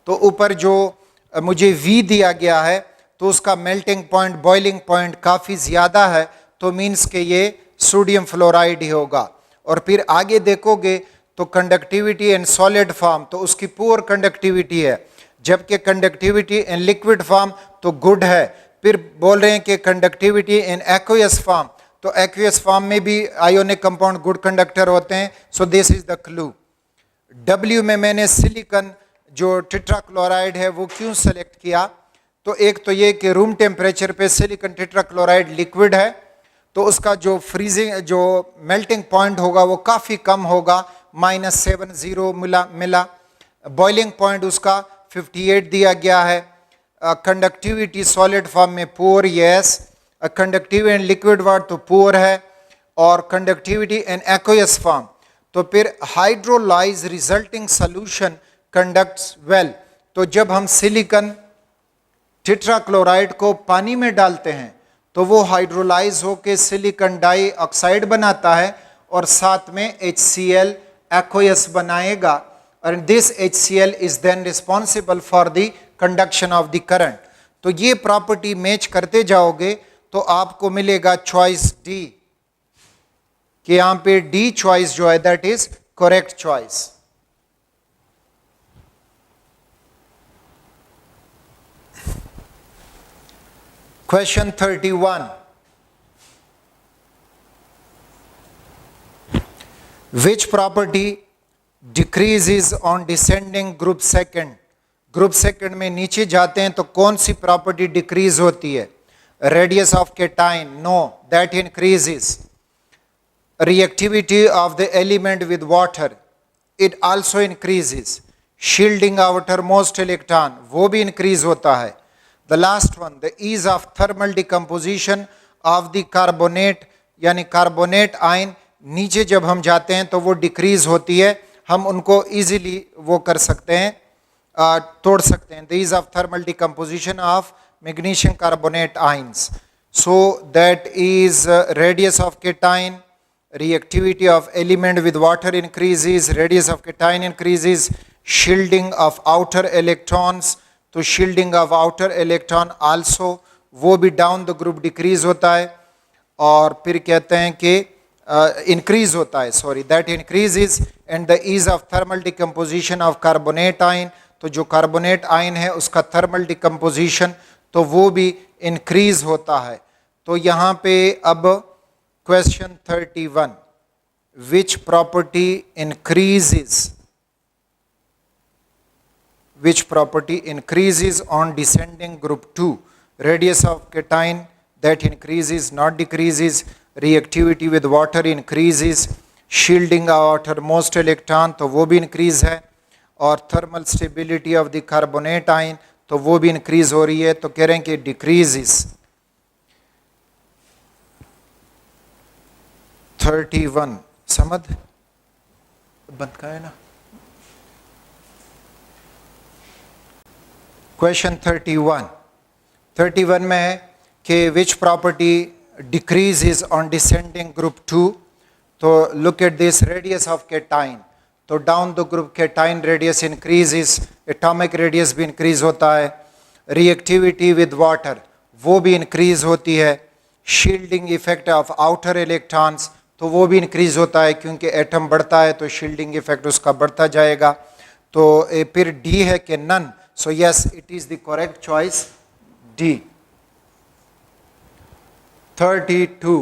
तो ऊपर जो मुझे V दिया गया है तो उसका मेल्टिंग पॉइंट, बॉइलिंग पॉइंट काफ़ी ज़्यादा है, तो मीन्स के ये सोडियम फ्लोराइड ही होगा. और फिर आगे देखोगे तो कंडक्टिविटी इन सॉलिड फॉर्म तो उसकी पुअर कंडक्टिविटी है, जबकि कंडक्टिविटी इन लिक्विड फॉर्म तो गुड है. फिर बोल रहे हैं कि कंडक्टिविटी इन एक्वियस फॉर्म, तो एक्वियस फॉर्म में भी आयोनिक कंपाउंड गुड कंडक्टर होते हैं. So this is the clue. W में मैंने सिलिकॉन जो टेट्राक्लोराइड है वो क्यों सेलेक्ट किया? तो एक तो ये कि रूम टेम्परेचर पे सिलिकॉन टेट्राक्लोराइड लिक्विड है तो उसका जो फ्रीजिंग, जो मेल्टिंग पॉइंट होगा वो काफ़ी कम होगा, -70 मिला. बॉइलिंग पॉइंट उसका 58 दिया गया है. कंडक्टिविटी सॉलिड फॉर्म में poor, yes. Conductivity in liquid word तो पुअर है. और कंडक्टिविटी इन एक्वियस फॉर्म तो फिर hydrolyse resulting solution conducts well. तो जब हम सिलिकॉन टेट्राक्लोराइड को पानी में डालते हैं तो वो हाइड्रोलाइज होकर सिलिकॉन डाइऑक्साइड बनाता है और साथ में HCl एक्वियस बनाएगा. और this HCl is then responsible for the conduction of the current. तो ये प्रॉपर्टी मैच करते जाओगे तो आपको मिलेगा चॉइस डी, कि यहां पे डी चॉइस जो है that is correct choice. Question 31, which property decreases on descending group second? Group second में नीचे जाते हैं तो कौन सी प्रॉपर्टी डिक्रीज होती है? Radius of cation, no, that increases. Reactivity of the element with water, it also increases. Shielding outermost electron, वो भी इंक्रीज होता है। The last one, the ease of thermal decomposition of the carbonate, यानी कार्बोनेट आयन नीचे जब हम जाते हैं तो वो डिक्रीज होती है, हम उनको इजीली वो कर सकते हैं, तोड़ सकते हैं। The ease of thermal decomposition of magnesium carbonate ions, so that is radius of cation, reactivity of element with water increases, radius of cation increases, shielding of outer electrons, तो shielding of outer electron also वो भी down the group decrease होता है, और फिर कहते हैं कि increase होता है, sorry, that increases, and the ease of thermal decomposition of carbonate ion, तो जो carbonate ion है उसका thermal decomposition तो वो भी increase होता है। तो यहाँ पे अब Question 31, which property increases on descending group 2? Radius of cation, that increases, not decreases. Reactivity with water increases. Shielding of outermost electron, तो वो भी increase है, और thermal stability of the carbonate ion, तो वो भी increase हो रही है, तो कह रहे हैं कि decreases। 31 समझ बंद का है ना। क्वेश्चन 31 में है कि which property decreases on descending group 2, तो look at this, radius of cation, तो down the group cation radius increases, atomic radius भी इंक्रीज होता है। रिएक्टिविटी विद वाटर वो भी इंक्रीज होती है। Shielding effect of outer electrons, तो वो भी इंक्रीज होता है, क्योंकि एटम बढ़ता है तो शील्डिंग इफेक्ट उसका बढ़ता जाएगा। तो फिर डी है कि none, so yes it is the correct choice D. 32,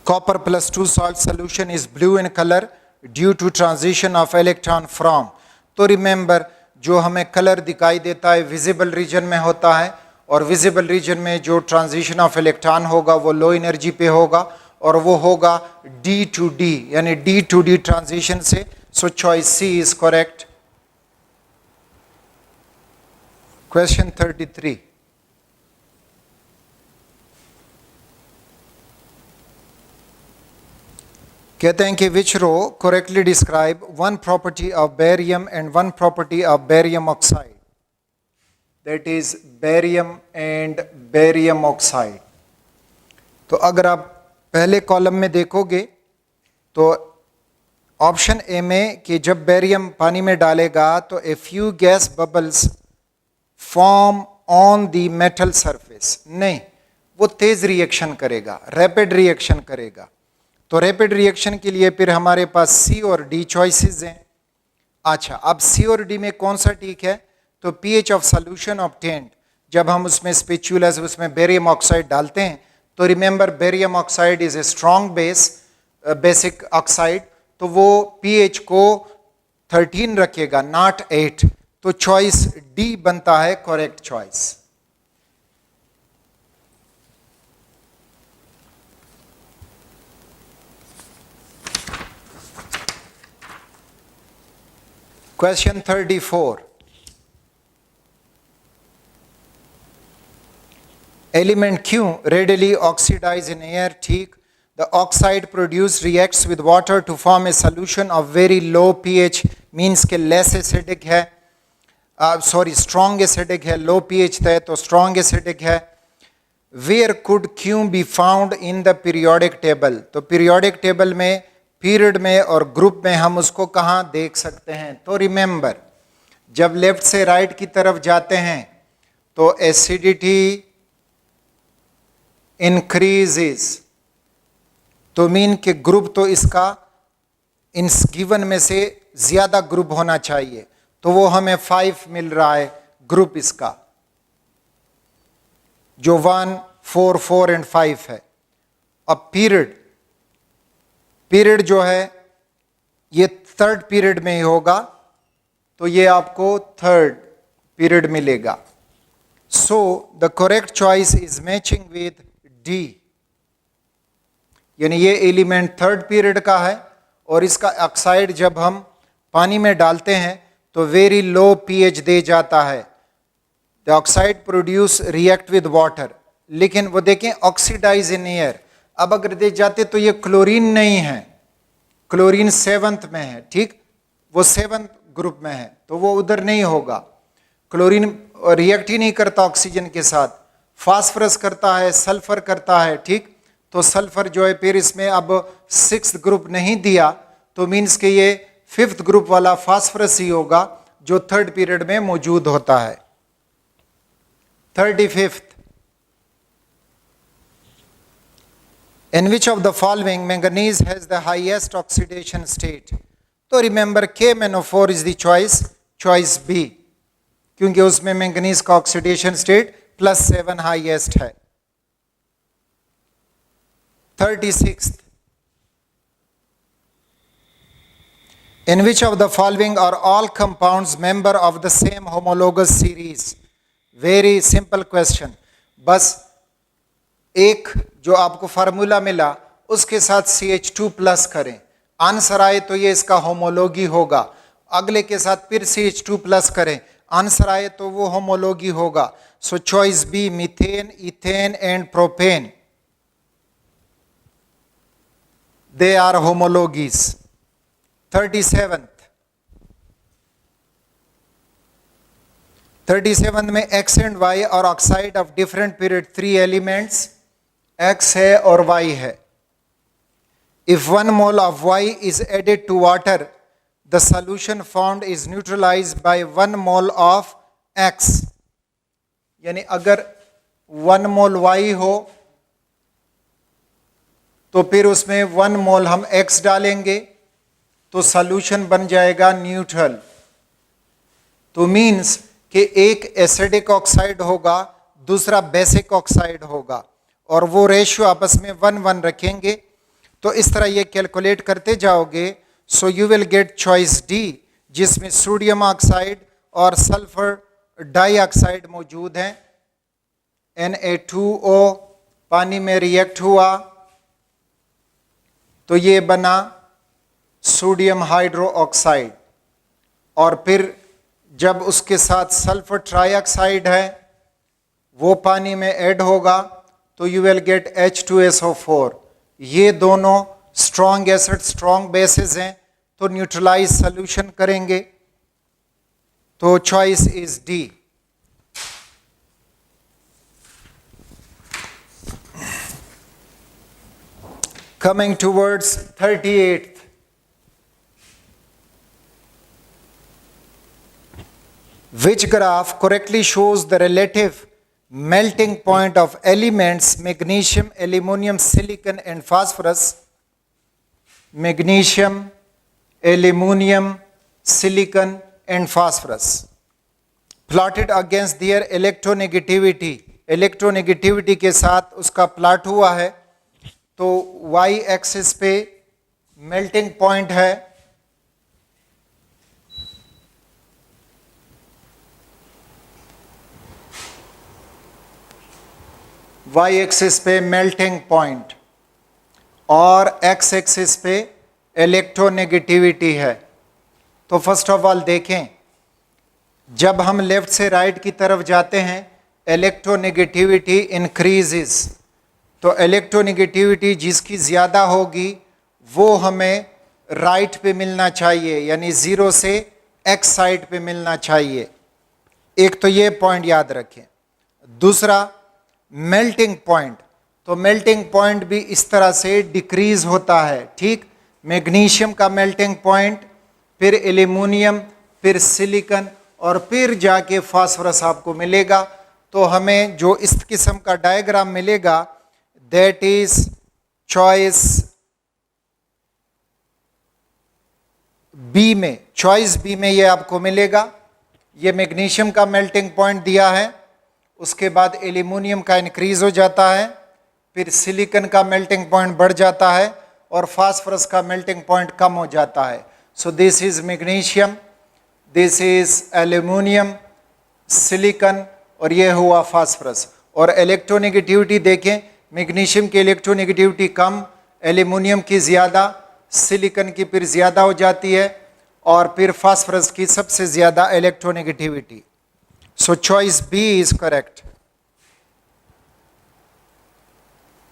copper plus 2 salt solution is blue in color due to transition of electron from, तो रिमेंबर जो हमें कलर दिखाई देता है विजिबल रीजन में होता है, और विजिबल रीजन में जो ट्रांजिशन ऑफ इलेक्ट्रॉन होगा वो लो एनर्जी पे होगा, और वो होगा डी टू डी, यानी डी टू डी ट्रांजिशन से। So choice C is correct. Question 33, कहते हैं कि which row correctly describe one property of barium and one property of barium oxide, that is barium and barium oxide. तो अगर आप पहले कॉलम में देखोगे तो ऑप्शन ए में कि जब बेरियम पानी में डालेगा तो a few gas bubbles form on the metal surface, नहीं, वो तेज रिएक्शन करेगा, रैपिड रिएक्शन करेगा। तो रैपिड रिएक्शन के लिए फिर हमारे पास सी और डी चॉइसेस हैं। अच्छा, अब सी और डी में कौन सा ठीक है? तो pH ऑफ सॉल्यूशन ऑब्टेन्ड, जब हम उसमें स्पिचुला से उसमें बेरियम ऑक्साइड डालते हैं, तो remember barium oxide is a strong basic oxide, तो वो pH को 13 रखेगा, नॉट 8, तो चॉइस डी बनता है करेक्ट चॉइस। क्वेश्चन 34, एलिमेंट क्यों readily oxidize in air? ठीक, the oxide produced reacts with water to form a solution of very low pH, means के less acidic है, strong acidic है, low pH है तो strong acidic है। Where could Q be found in the periodic table? तो periodic table में, पीरियड में और ग्रुप में हम उसको कहाँ देख सकते हैं? तो रिमेंबर जब लेफ्ट से राइट की तरफ जाते हैं तो एसिडिटी इंक्रीजेस, तो मीन के ग्रुप तो इसका इन गिवन में से ज्यादा ग्रुप होना चाहिए, तो वो हमें 5 मिल रहा है ग्रुप इसका, जो 1, 4, 4 एंड 5 है। अब पीरियड जो है ये थर्ड पीरियड में ही होगा, तो ये आपको थर्ड पीरियड मिलेगा। So the correct choice is matching with D, यानी ये एलिमेंट थर्ड पीरियड का है और इसका ऑक्साइड जब हम पानी में डालते हैं तो वेरी लो पीएच दे जाता है। The oxide produce react with water, लेकिन वो देखें ऑक्सीडाइज इन एयर। अब अगर दे जाते तो ये क्लोरीन नहीं है, क्लोरीन 7th में है, ठीक, वो 7th ग्रुप में है, तो वो उधर नहीं होगा। क्लोरीन रिएक्ट ही नहीं करता ऑक्सीजन के साथ, फास्फोरस करता है, सल्फर करता है, ठीक, तो सल्फर जो है फिर इसमें अब 6th ग्रुप नहीं दिया, तो मीन्स के ये 5th ग्रुप वाला फास्फोरस ही होगा जो थर्ड पीरियड में मौजूद होता है। 35th, in which of the following manganese has the highest oxidation state? तो remember KMnO4 is the choice B, क्योंकि उसमें मैंगनीज का ऑक्सीडेशन स्टेट +7 हाईएस्ट है। 36th, in which of the following are all compounds member of the same homologous series? Very simple question, बस एक जो आपको फार्मूला मिला उसके साथ CH2 प्लस करें, आंसर आए तो ये इसका होमोलॉगी होगा, अगले के साथ फिर CH2 प्लस करें, आंसर आए तो वो होमोलॉगी होगा। So choice B, methane, ethane and propane, they are homologies. 37 में X एंड Y और oxide of different period 3 elements X है और Y है। If 1 mole of Y is added to water, the solution formed is neutralized by 1 mole of X, यानी अगर 1 mole Y हो तो फिर उसमें 1 mole हम X डालेंगे तो सॉल्यूशन बन जाएगा न्यूट्रल। तो मीन्स कि एक एसिडिक ऑक्साइड होगा, दूसरा बेसिक ऑक्साइड होगा, और वो रेशियो आपस में 1:1 रखेंगे। तो इस तरह ये कैलकुलेट करते जाओगे, so you will gate choice D, जिसमें सोडियम ऑक्साइड और सल्फर डाइऑक्साइड मौजूद हैं। Na2O पानी में रिएक्ट हुआ तो ये बना सोडियम हाइड्रो ऑक्साइड, और फिर जब उसके साथ सल्फर ट्राइऑक्साइड है वो पानी में ऐड होगा तो यू विल गेट H2SO4। ये दोनों स्ट्रॉन्ग एसिड स्ट्रॉन्ग बेसिस हैं, तो न्यूट्रलाइज सॉल्यूशन करेंगे, तो choice is D. Coming towards 38th, which graph correctly shows the relative melting point of elements magnesium, aluminum, silicon and phosphorus? Magnesium, aluminum, silicon and phosphorus plotted against their electronegativity, electronegativity के साथ उसका प्लॉट हुआ है। तो y एक्सिस पे मेल्टिंग पॉइंट है, y एक्सिस पे मेल्टिंग पॉइंट और x एक्सिस पे इलेक्ट्रोनेगेटिविटी है। तो फर्स्ट ऑफ ऑल देखें, जब हम लेफ्ट से राइट की तरफ जाते हैं इलेक्ट्रोनेगेटिविटी इंक्रीजेस, तो इलेक्ट्रोनेगेटिविटी जिसकी ज़्यादा होगी वो हमें राइट पे मिलना चाहिए, यानी 0 से x साइड पे मिलना चाहिए। एक तो ये पॉइंट याद रखें। दूसरा मेल्टिंग पॉइंट, तो मेल्टिंग पॉइंट भी इस तरह से डिक्रीज होता है, ठीक। मैग्नीशियम का मेल्टिंग पॉइंट, फिर एल्यूमिनियम, फिर सिलिकॉन और फिर जाके फास्फोरस आपको मिलेगा। तो हमें जो इस किस्म का डायग्राम मिलेगा, दैट इज चॉइस बी में, चॉइस बी में ये आपको मिलेगा। ये मैग्नीशियम का मेल्टिंग पॉइंट दिया है, उसके बाद एल्यूमिनियम का इंक्रीज हो जाता है, फिर सिलिकॉन का मेल्टिंग पॉइंट बढ़ जाता है और फास्फोरस का मेल्टिंग पॉइंट कम हो जाता है। So this is magnesium, this is aluminium, silicon और ये हुआ फास्फोरस। और इलेक्ट्रोनेगेटिविटी देखें, मैग्नीशियम की इलेक्ट्रोनेगेटिविटी कम, एल्यूमिनियम की ज़्यादा, सिलिकॉन की फिर ज़्यादा हो जाती है और फिर फास्फोरस की सबसे ज़्यादा electronegativity. So choice B is correct.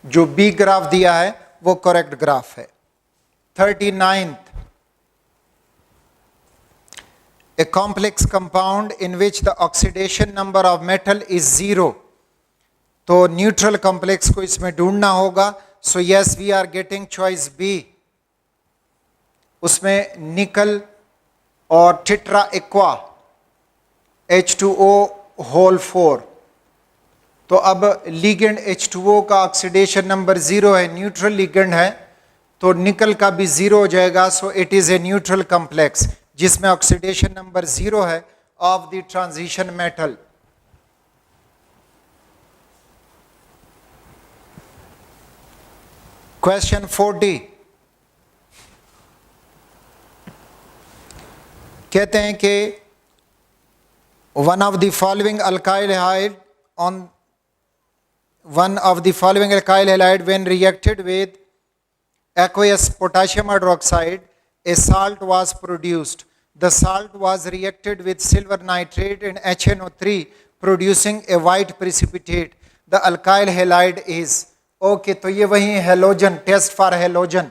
जो बी ग्राफ दिया है वो करेक्ट ग्राफ है। 39th, a complex compound in which the oxidation number of metal is 0. तो न्यूट्रल कॉम्प्लेक्स को इसमें ढूंढना होगा। So yes, we are getting choice B. उसमें निकल और टिट्रा एक्वा H2O होल 4। तो अब लिगेंड H2O का ऑक्सीडेशन नंबर 0 है, न्यूट्रल लिगेंड है, तो निकल का भी 0 हो जाएगा। So it is a neutral complex जिसमें ऑक्सीडेशन नंबर 0 है of the transition metal. Question 40 कहते हैं कि one of the following alkyl halide when reacted with aqueous potassium hydroxide, a salt was produced. The salt was reacted with silver nitrate and HNO3 producing a white precipitate. The alkyl halide is okay तो ये वही हेलोजन, टेस्ट फॉर हेलोजन।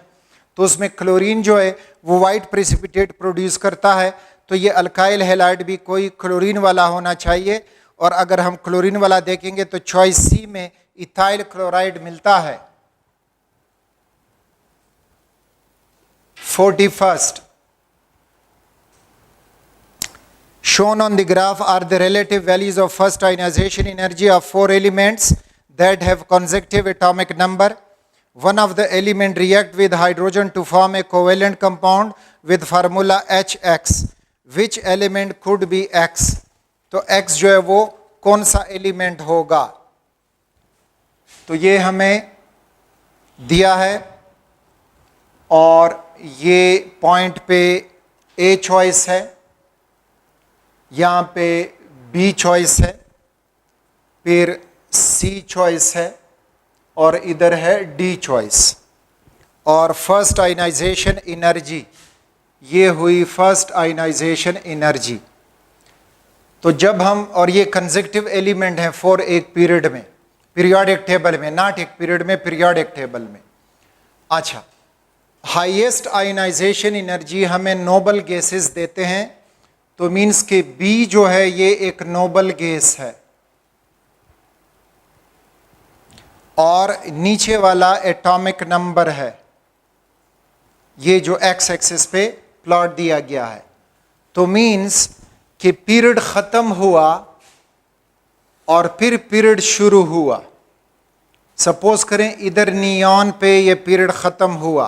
तो उसमें क्लोरीन जो है वो वाइट प्रेसिपिटेट प्रोड्यूस करता है। तो ये अल्काइल हैलाइड भी कोई क्लोरीन वाला होना चाहिए। और अगर हम क्लोरीन वाला देखेंगे तो चॉइस सी में इथाइल क्लोराइड मिलता है। 41st, shown on the graph are the relative values of first ionization energy of 4 elements that have consecutive atomic number. One of the element react with hydrogen to form a covalent compound with formula HX. Which element could be X? तो X जो है वो कौन सा एलिमेंट होगा? तो ये हमें दिया है और ये पॉइंट पे A चॉइस है, यहाँ पे B चॉइस है, फिर C चॉइस है और इधर है D चॉइस। और फर्स्ट आयनाइजेशन एनर्जी, ये हुई फर्स्ट आयनाइजेशन एनर्जी। तो जब हम, और ये कंसेक्टिव एलिमेंट है फॉर एक पीरियड में, पीरियोडिक टेबल में, नॉट एक पीरियड में, पीरियोडिक टेबल में। अच्छा, हाईएस्ट आयनाइजेशन एनर्जी हमें नोबल गैसेस देते हैं, तो मीन्स के बी जो है ये एक नोबल गैस है और नीचे वाला एटॉमिक नंबर है, ये जो एक्स एक्सिस पे प्लॉट दिया गया है। तो मीन्स कि पीरियड ख़त्म हुआ और फिर पीरियड शुरू हुआ। सपोज करें इधर नियॉन पे ये पीरियड ख़त्म हुआ,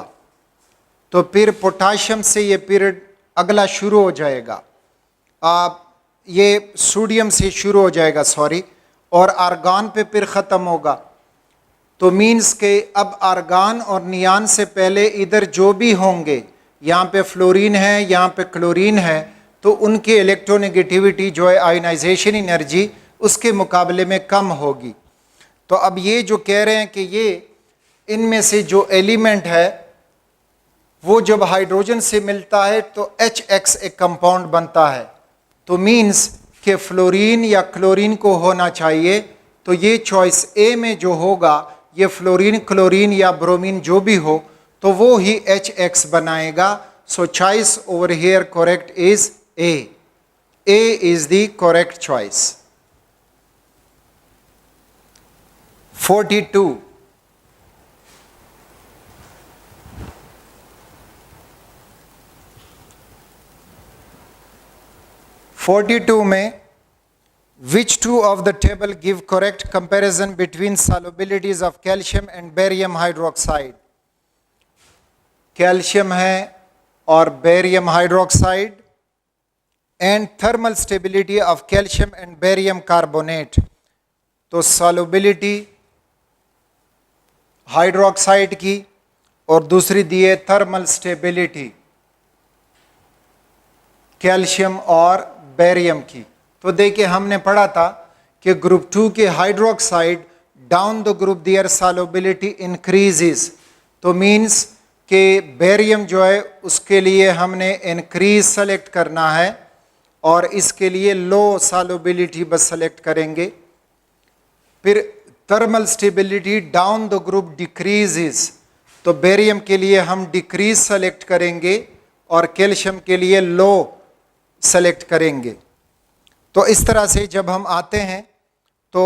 तो फिर पोटाशियम से ये पीरियड अगला शुरू हो जाएगा। ये सोडियम से शुरू हो जाएगा, सॉरी, और आर्गन पे फिर ख़त्म होगा। तो मीन्स के अब आर्गन और नियान से पहले इधर जो भी होंगे, यहाँ पे फ्लोरीन है, यहाँ पे क्लोरीन है, तो उनकी इलेक्ट्रोनेगेटिविटी जो है आयनाइजेशन एनर्जी उसके मुकाबले में कम होगी। तो अब ये जो कह रहे हैं कि ये इनमें से जो एलिमेंट है वो जब हाइड्रोजन से मिलता है तो HX एक कंपाउंड बनता है। तो मीन्स कि फ्लोरीन या क्लोरीन को होना चाहिए। तो ये चॉइस ए में जो होगा ये फ्लोरीन, क्लोरीन या ब्रोमीन जो भी हो तो वो ही HX बनाएगा। सो choice over here correct is a. A is the correct choice. 42, 42 में which two of the table give correct comparison between solubilities of calcium and barium hydroxide? Calcium है और barium hydroxide and thermal stability of calcium and barium carbonate. तो सॉल्युबिलिटी हाइड्रोक्साइड की और दूसरी दी है थर्मल स्टेबिलिटी कैल्शियम और बेरियम की। तो देखिए हमने पढ़ा था कि ग्रुप 2 के hydroxide down the group their solubility increases, तो मींस कि बेरियम जो है उसके लिए हमने इंक्रीज सेलेक्ट करना है और इसके लिए लो सॉल्युबिलिटी बस सेलेक्ट करेंगे। फिर thermal stability down the group decreases, तो बेरियम के लिए हम डिक्रीज सेलेक्ट करेंगे और कैल्शियम के लिए लो सेलेक्ट करेंगे। तो इस तरह से जब हम आते हैं तो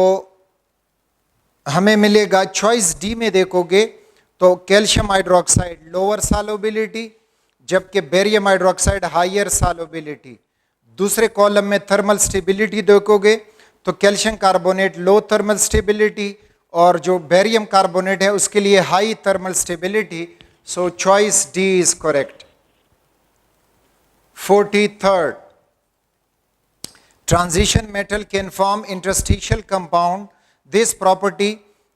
हमें मिलेगा चॉइस डी में देखोगे तो कैल्शियम हाइड्रोक्साइड लोअर सॉल्युबिलिटी जबकि बेरियम हाइड्रोक्साइड हायर सॉल्युबिलिटी। दूसरे कॉलम में थर्मल स्टेबिलिटी देखोगे तो कैल्शियम कार्बोनेट लो थर्मल स्टेबिलिटी और जो बेरियम कार्बोनेट है उसके लिए high thermal stability. So choice D is correct. 43rd, transition metal can form interstitial compound. This property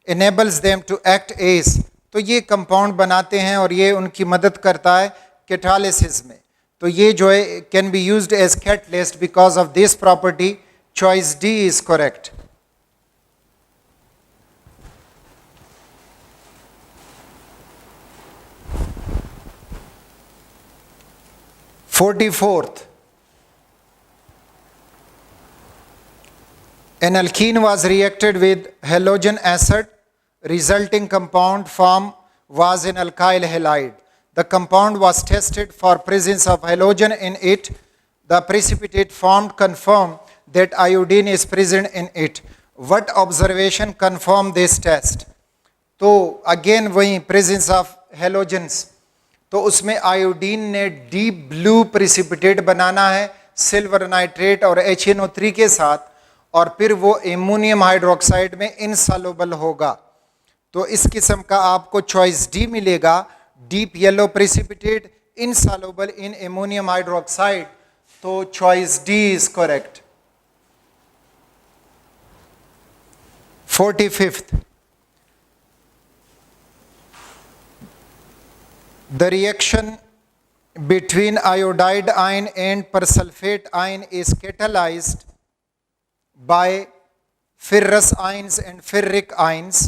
enables them to act as, तो ये कंपाउंड बनाते हैं और ये उनकी मदद करता है कैटालिसिस में। तो ये जो है can be used as catalyst because of this property. Choice D is correct. Fourth, an alkene was reacted with halogen acid, resulting compound form was an alkyl halide. The compound was tested for presence of halogen in it. The precipitate formed confirmed that iodine is present in it. What observation confirmed this test? तो again वही presence of halogens, तो उसमें आयोडीन ने डीप ब्लू प्रिसिपिटेट बनाना है सिल्वर नाइट्रेट और HNO3 के साथ, और फिर वो एमोनियम हाइड्रोक्साइड में इनसॉल्युबल होगा। तो इस किस्म का आपको चॉइस डी मिलेगा, deep yellow precipitate insoluble in ammonium hydroxide. तो choice D is correct. 45th, the reaction between iodide ion and persulfate ion is catalyzed by ferrous ions and ferric ions.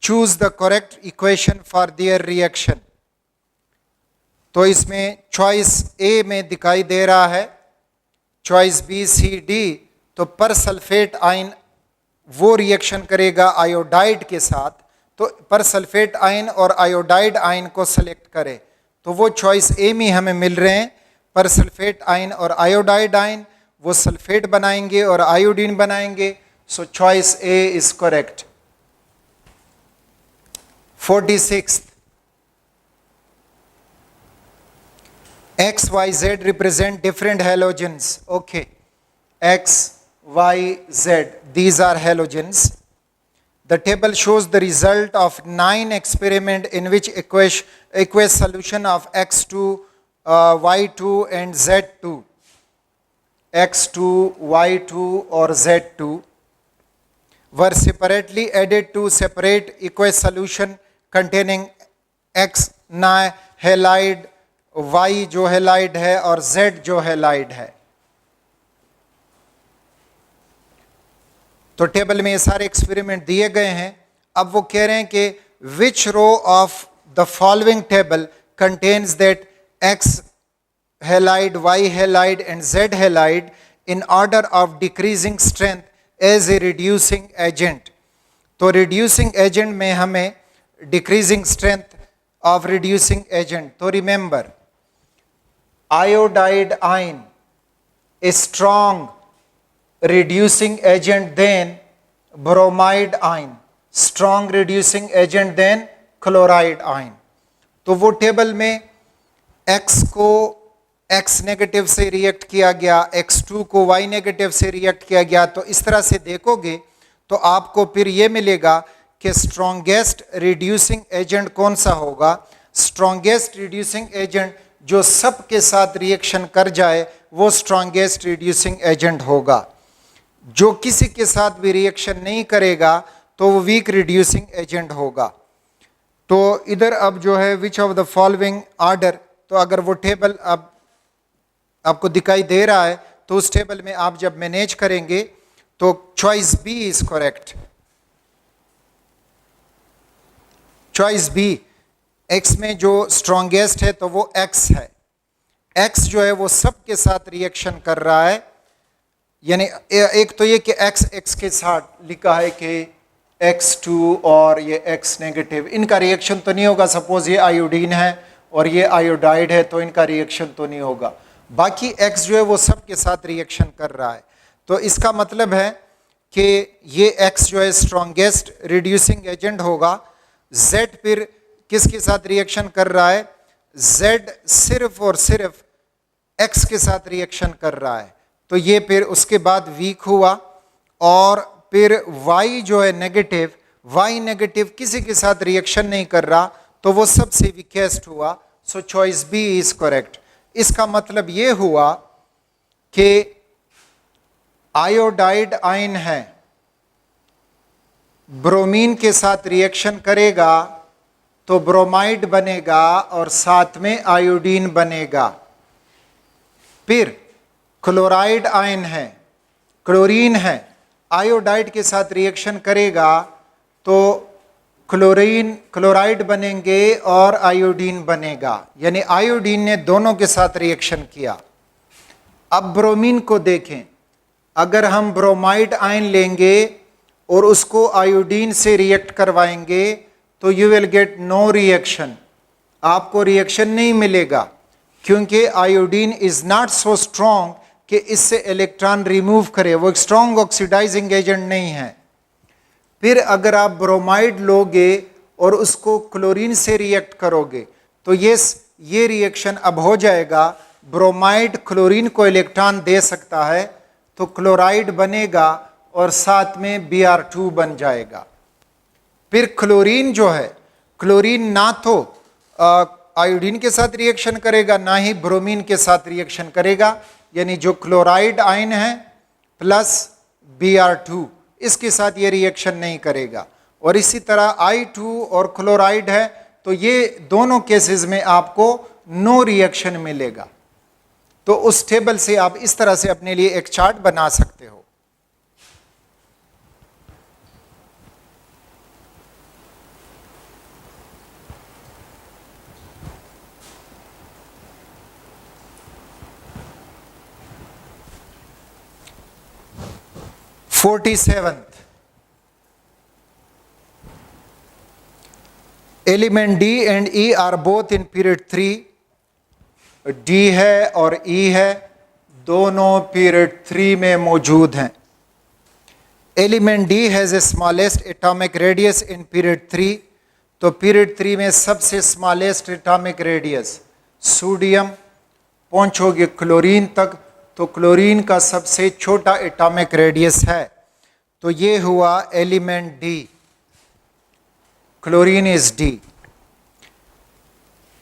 Choose the correct equation for their reaction. तो इसमें चॉइस ए में दिखाई दे रहा है, चॉइस बी सी डी। तो परसल्फेट आयन वो रिएक्शन करेगा आयोडाइड के साथ, तो परसल्फेट आयन और आयोडाइड आयन को सेलेक्ट करें। तो वो चॉइस ए में हमें मिल रहे हैं, परसल्फेट आयन और आयोडाइड आयन वो सल्फेट बनाएंगे और आयोडीन बनाएंगे। सो choice A is correct. 46th, X, Y, Z represent different halogens. Okay, X, Y, Z, these are halogens. The table shows the result of 9 experiment in which aqueous solution of X2, Y2 and Z2, X2, Y2 or Z2 were separately added to separate aqueous solution containing X halide, Y जो halide है और Z जो halide है। तो टेबल में ये सारे एक्सपेरिमेंट दिए गए हैं। अब वो कह रहे हैं कि which row of the following table contains that X halide, Y halide and Z halide in order of decreasing strength as a reducing agent. तो reducing agent में हमें decreasing strength of reducing agent, तो remember iodide ion is strong reducing agent than bromide ion, strong reducing agent than chloride ion. तो वो टेबल में X को X नेगेटिव से रिएक्ट किया गया, X2 को Y नेगेटिव से रिएक्ट किया गया। तो इस तरह से देखोगे तो आपको फिर ये मिलेगा कि स्ट्रॉन्गेस्ट रिड्यूसिंग एजेंट कौन सा होगा। स्ट्रॉन्गेस्ट रिड्यूसिंग एजेंट जो सब के साथ रिएक्शन कर जाए वो स्ट्रॉन्गेस्ट रिड्यूसिंग एजेंट होगा। जो किसी के साथ भी रिएक्शन नहीं करेगा तो वो वीक रिड्यूसिंग एजेंट होगा। तो इधर अब जो है which of the following order, तो अगर वो टेबल अब आपको दिखाई दे रहा है तो उस टेबल में आप जब मैनेज करेंगे तो choice B is correct. Choice B, X में जो स्ट्रॉन्गेस्ट है तो वो एक्स है। एक्स जो है वो सब के साथ रिएक्शन कर रहा है, यानी एक तो ये कि एक्स एक्स के साथ लिखा है कि X2 और ये X नेगेटिव, इनका रिएक्शन तो नहीं होगा। सपोज ये आयोडीन है और ये आयोडाइड है तो इनका रिएक्शन तो नहीं होगा। बाकी X जो है वो सब के साथ रिएक्शन कर रहा है। तो इसका मतलब है कि ये X जो है स्ट्रॉन्गेस्ट रिड्यूसिंग एजेंट होगा। Z फिर किसके साथ रिएक्शन कर रहा है? Z सिर्फ और सिर्फ X के साथ रिएक्शन कर रहा है, तो ये फिर उसके बाद वीक हुआ। और फिर Y जो है नेगेटिव, Y नेगेटिव किसी के साथ रिएक्शन नहीं कर रहा तो वो सबसे वीकेस्ट हुआ। So choice B is correct. इसका मतलब ये हुआ कि आयोडाइड आयन है, ब्रोमीन के साथ रिएक्शन करेगा तो ब्रोमाइड बनेगा और साथ में आयोडीन बनेगा। फिर क्लोराइड आयन है, क्लोरीन है, आयोडाइड के साथ रिएक्शन करेगा तो क्लोराइड बनेंगे और आयोडीन बनेगा, यानी आयोडीन ने दोनों के साथ रिएक्शन किया। अब ब्रोमीन को देखें, अगर हम ब्रोमाइड आयन लेंगे और उसको आयोडीन से रिएक्ट करवाएंगे तो you will get no reaction, आपको रिएक्शन नहीं मिलेगा, क्योंकि iodine is not so strong कि इससे इलेक्ट्रॉन रिमूव करे, वो एक स्ट्रॉन्ग ऑक्सीडाइजिंग एजेंट नहीं है। फिर अगर आप ब्रोमाइड लोगे और उसको क्लोरीन से रिएक्ट करोगे तो ये रिएक्शन अब हो जाएगा, ब्रोमाइड क्लोरीन को इलेक्ट्रॉन दे सकता है तो क्लोराइड बनेगा और साथ में Br2 बन जाएगा। फिर क्लोरीन जो है, क्लोरीन ना तो आयोडीन के साथ रिएक्शन करेगा ना ही ब्रोमीन के साथ रिएक्शन करेगा, यानी जो क्लोराइड आयन है प्लस Br2 इसके साथ ये रिएक्शन नहीं करेगा। और इसी तरह I2 और क्लोराइड है तो ये दोनों केसेस में आपको नो रिएक्शन मिलेगा। तो उस टेबल से आप इस तरह से अपने लिए एक चार्ट बना सकते हो। Forty-seventh element D and E are both in period 3। D है और E है, दोनों पीरियड 3 में मौजूद हैं। Element D has a smallest atomic radius in period 3, तो पीरियड 3 में सबसे स्मॉलेस्ट एटॉमिक रेडियस सोडियम, पहुंचोगे क्लोरीन तक तो क्लोरीन का सबसे छोटा एटॉमिक रेडियस है, तो ये हुआ element D, chlorine is D।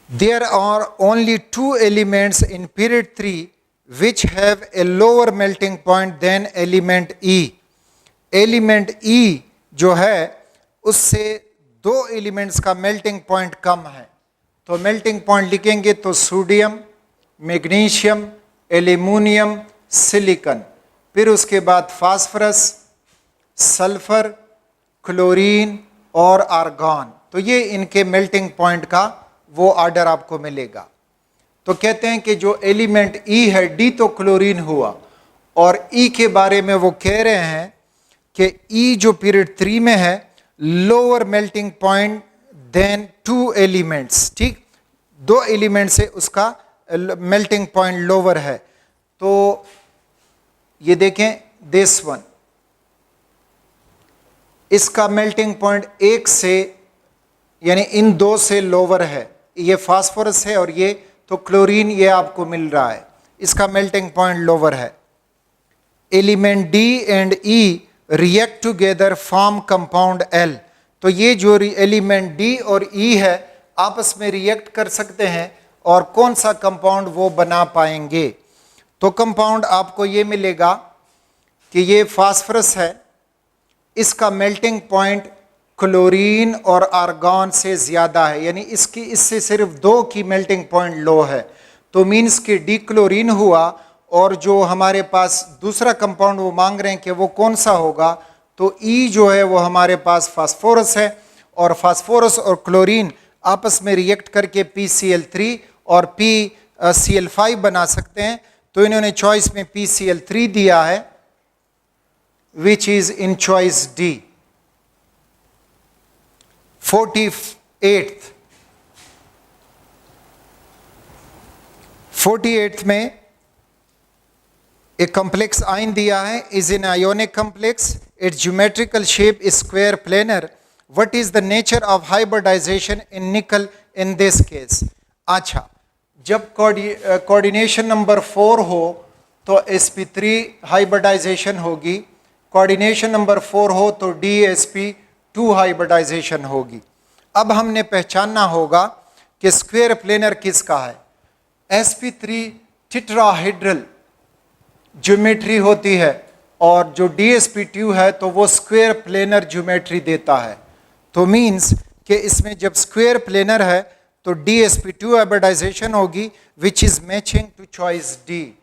There are only 2 elements in period 3 which have a lower melting point than element E. Element E जो है उससे 2 एलिमेंट्स का मेल्टिंग पॉइंट कम है, तो मेल्टिंग पॉइंट लिखेंगे तो सोडियम, मैग्नीशियम, एल्यूमिनियम, सिलिकॉन, फिर उसके बाद फास्फोरस, सल्फर, क्लोरीन और आर्गॉन, तो ये इनके मेल्टिंग पॉइंट का वो ऑर्डर आपको मिलेगा। तो कहते हैं कि जो एलिमेंट E है, D तो क्लोरीन हुआ, और E के बारे में वो कह रहे हैं कि E जो पीरियड 3 में है lower melting point than 2 elements, ठीक, 2 एलिमेंट से उसका मेल्टिंग पॉइंट लोअर है। तो ये देखें दिस वन, इसका मेल्टिंग पॉइंट 1 से यानी इन 2 से लोअर है, ये फास्फोरस है और ये तो क्लोरीन ये आपको मिल रहा है, इसका मेल्टिंग पॉइंट लोअर है। Element D and E react together form compound L, तो ये जो एलिमेंट डी और ई है आपस में रिएक्ट कर सकते हैं और कौन सा कंपाउंड वो बना पाएंगे। तो कंपाउंड आपको ये मिलेगा कि ये फास्फोरस है, इसका मेल्टिंग पॉइंट क्लोरीन और आर्गन से ज़्यादा है, यानी इससे सिर्फ 2 की मेल्टिंग पॉइंट लो है, तो मीन्स कि डी क्लोरीन हुआ। और जो हमारे पास दूसरा कंपाउंड वो मांग रहे हैं कि वो कौन सा होगा, तो ई जो है वो हमारे पास फास्फोरस है, और फास्फोरस और क्लोरीन आपस में रिएक्ट करके PCl3 और PCl5 बना सकते हैं। तो इन्होंने चॉइस में PCl3 दिया है, which is in choice D. 48th में एक कॉम्प्लेक्स आयन दिया है, is in ionic complex, its geometrical shape is square planar, what is the nature of hybridization in nickel in this case. अच्छा, जब कोऑर्डिनेशन नंबर 4 हो तो sp3 हाइब्रिडाइजेशन होगी, कोऑर्डिनेशन नंबर 4 हो तो dsp2 हाइब्रिडाइजेशन होगी। अब हमने पहचानना होगा कि स्क्वायर प्लेनर किसका है। sp3 टेट्राहेड्रल ज्योमेट्री होती है और जो dsp2 है तो वो स्क्वायर प्लेनर ज्योमेट्री देता है। तो मीन्स कि इसमें जब स्क्वायर प्लेनर है तो dsp2 हाइब्रिडाइजेशन होगी, which is matching to choice D.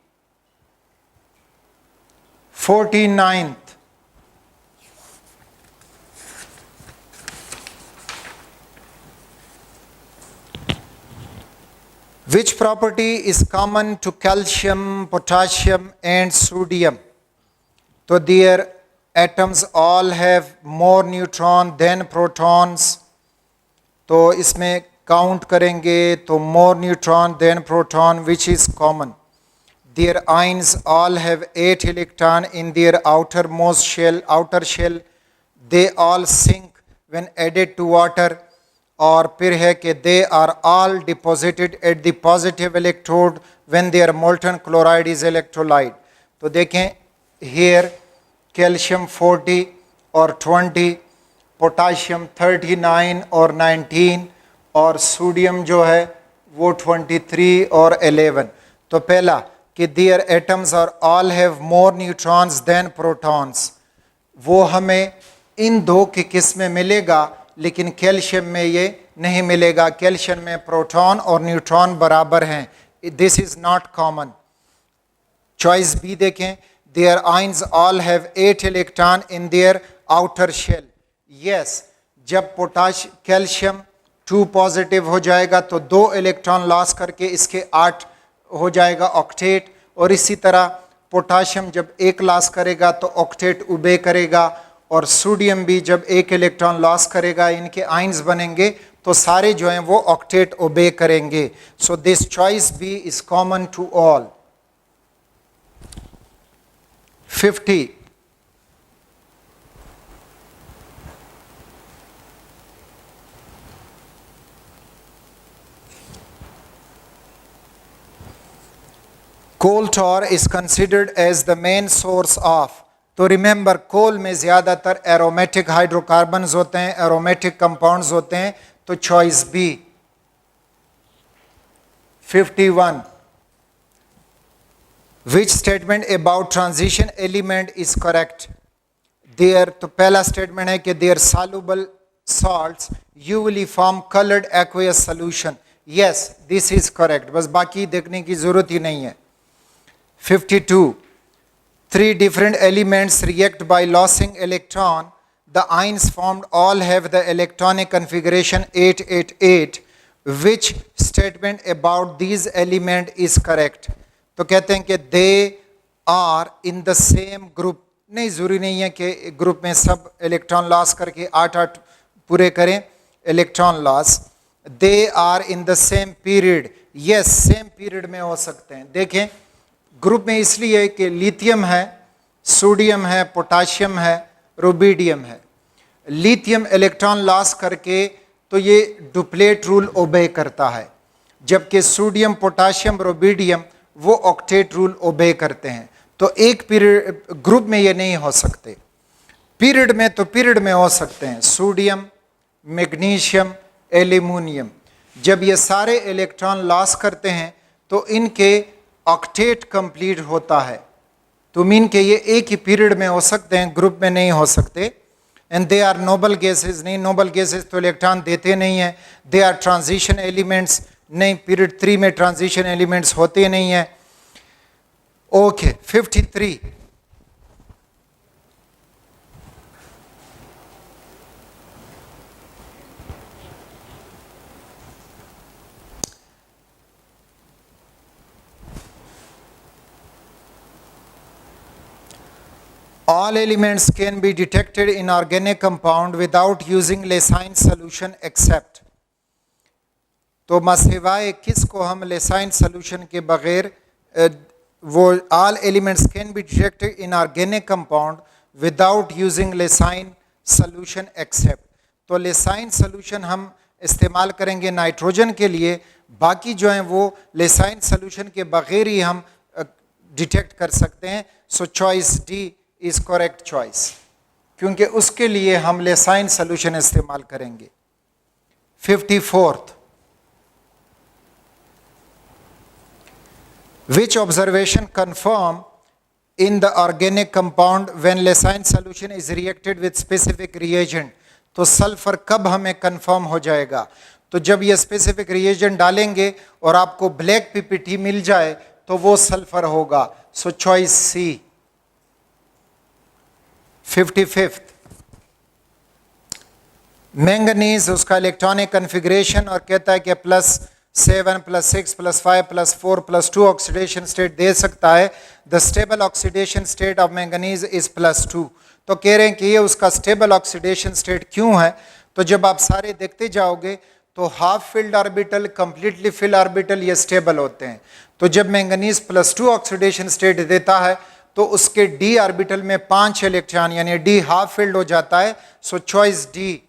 49th, which property is common to calcium, potassium and sodium? So their atoms all have more neutron than protons. तो इसमें काउंट करेंगे तो more neutron than proton, which is common. Their ions all have 8 electron in their outermost shell, outer shell. They all sink when added to water. और फिर है कि they are all deposited at the positive electrode when their molten chloride is electrolyte. तो देखें हेयर कैल्शियम 40 और 20, पोटाशियम 39 और 19, और सोडियम जो है वो 23 और 11। तो पहला कि their atoms are all have more neutrons than protons, वो हमें इन 2 की किस्म में मिलेगा, लेकिन कैल्शियम में ये नहीं मिलेगा। कैल्शियम में प्रोटॉन और न्यूट्रॉन बराबर हैं, this is not common. Choice B देखें, there ions all have 8 electron in their outer shell. Yes, जब कैल्शियम 2 पॉजिटिव हो जाएगा तो 2 इलेक्ट्रॉन लॉस करके इसके 8 हो जाएगा ऑक्टेट, और इसी तरह पोटाशियम जब 1 लॉस करेगा तो ऑक्टेट उबे करेगा, और सोडियम भी जब 1 इलेक्ट्रॉन लॉस करेगा इनके आयंस बनेंगे तो सारे जो हैं वो ऑक्टेट ओबे करेंगे। So this choice B is common to all. 50, coal tar is considered as the main source of। तो रिमेंबर, कोल में ज़्यादातर एरोमेटिक हाइड्रोकार्बन्स होते हैं, एरोमेटिक कंपाउंड्स होते हैं, तो choice B. 51, which statement about transition element is correct. There, तो पहला स्टेटमेंट है कि their soluble salts usually form colored aqueous solution। yes, this is correct, बस बाकी देखने की जरूरत ही नहीं है। 52, 3 different elements react by losing electron. The ions formed all have the electronic configuration 888. Which statement about these element is correct? तो कहते हैं कि they are in the same group। नहीं, ज़रूरी नहीं है कि ग्रुप में सब इलेक्ट्रॉन लॉस करके 8 पूरे करें electron loss. They are in the same period। yes, same period में हो सकते हैं। देखें, ग्रुप में इसलिए कि लिथियम है, सोडियम है, पोटाशियम है, रुबिडियम है। लिथियम इलेक्ट्रॉन लॉस करके तो ये डुप्लेट रूल ओबे करता है, जबकि सोडियम, पोटाशियम, रुबिडियम वो ऑक्टेट रूल ओबे करते हैं। तो एक पीरियड ग्रुप में ये नहीं हो सकते, पीरियड में तो पीरियड में हो सकते हैं, सोडियम, मैग्नीशियम, एल्यूमिनियम। जब ये सारे इलेक्ट्रॉन लॉस करते हैं तो इनके ऑक्टेट कंप्लीट होता है। तो मीन के ये एक ही पीरियड में हो सकते हैं, ग्रुप में नहीं हो सकते। And they are noble gases, नहीं नोबल गैसेज तो इलेक्ट्रॉन देते नहीं हैं। दे आर ट्रांजिशन एलिमेंट्स, नहीं पीरियड 3 में ट्रांजिशन एलिमेंट्स होते नहीं हैं। Okay 53, all elements can be detected in organic compound without using Leysin solution except, तो मसिवाय किसको हम लेसाइन सोल्यूशन के बगैर वो all elements can be detected in organic compound without using Leysin solution except, तो लेसाइन सोल्यूशन हम इस्तेमाल करेंगे नाइट्रोजन के लिए, बाकी जो हैं वो लेसाइन सोल्यूशन के बगैर ही हम डिटेक्ट कर सकते हैं। सो choice D is correct choice, क्योंकि उसके लिए हम लेसाइन सोल्यूशन इस्तेमाल करेंगे। 54th, which observation confirm in the organic compound when Leysin solution is reacted with specific reagent, तो सल्फर कब हमें कंफर्म हो जाएगा? तो जब ये स्पेसिफिक रिएजेंट डालेंगे और आपको ब्लैक पीपीटी मिल जाए तो वो सल्फर होगा। सो चॉइस सी। 55th, मैंगनीज उसका इलेक्ट्रॉनिक कन्फिग्रेशन और कहता है कि +7 +6 +5 +4 +2 ऑक्सीडेशन स्टेट दे सकता है। The stable oxidation state of manganese is +2, तो कह रहे हैं कि ये उसका स्टेबल ऑक्सीडेशन स्टेट क्यों है? तो जब आप सारे देखते जाओगे तो half filled orbital, completely fill orbital ये स्टेबल होते हैं। तो जब मैंगनीज +2 ऑक्सीडेशन स्टेट देता है तो उसके डी ऑर्बिटल में 5 इलेक्ट्रॉन यानी डी हाफ फिल्ड हो जाता है। सो चॉइस डी,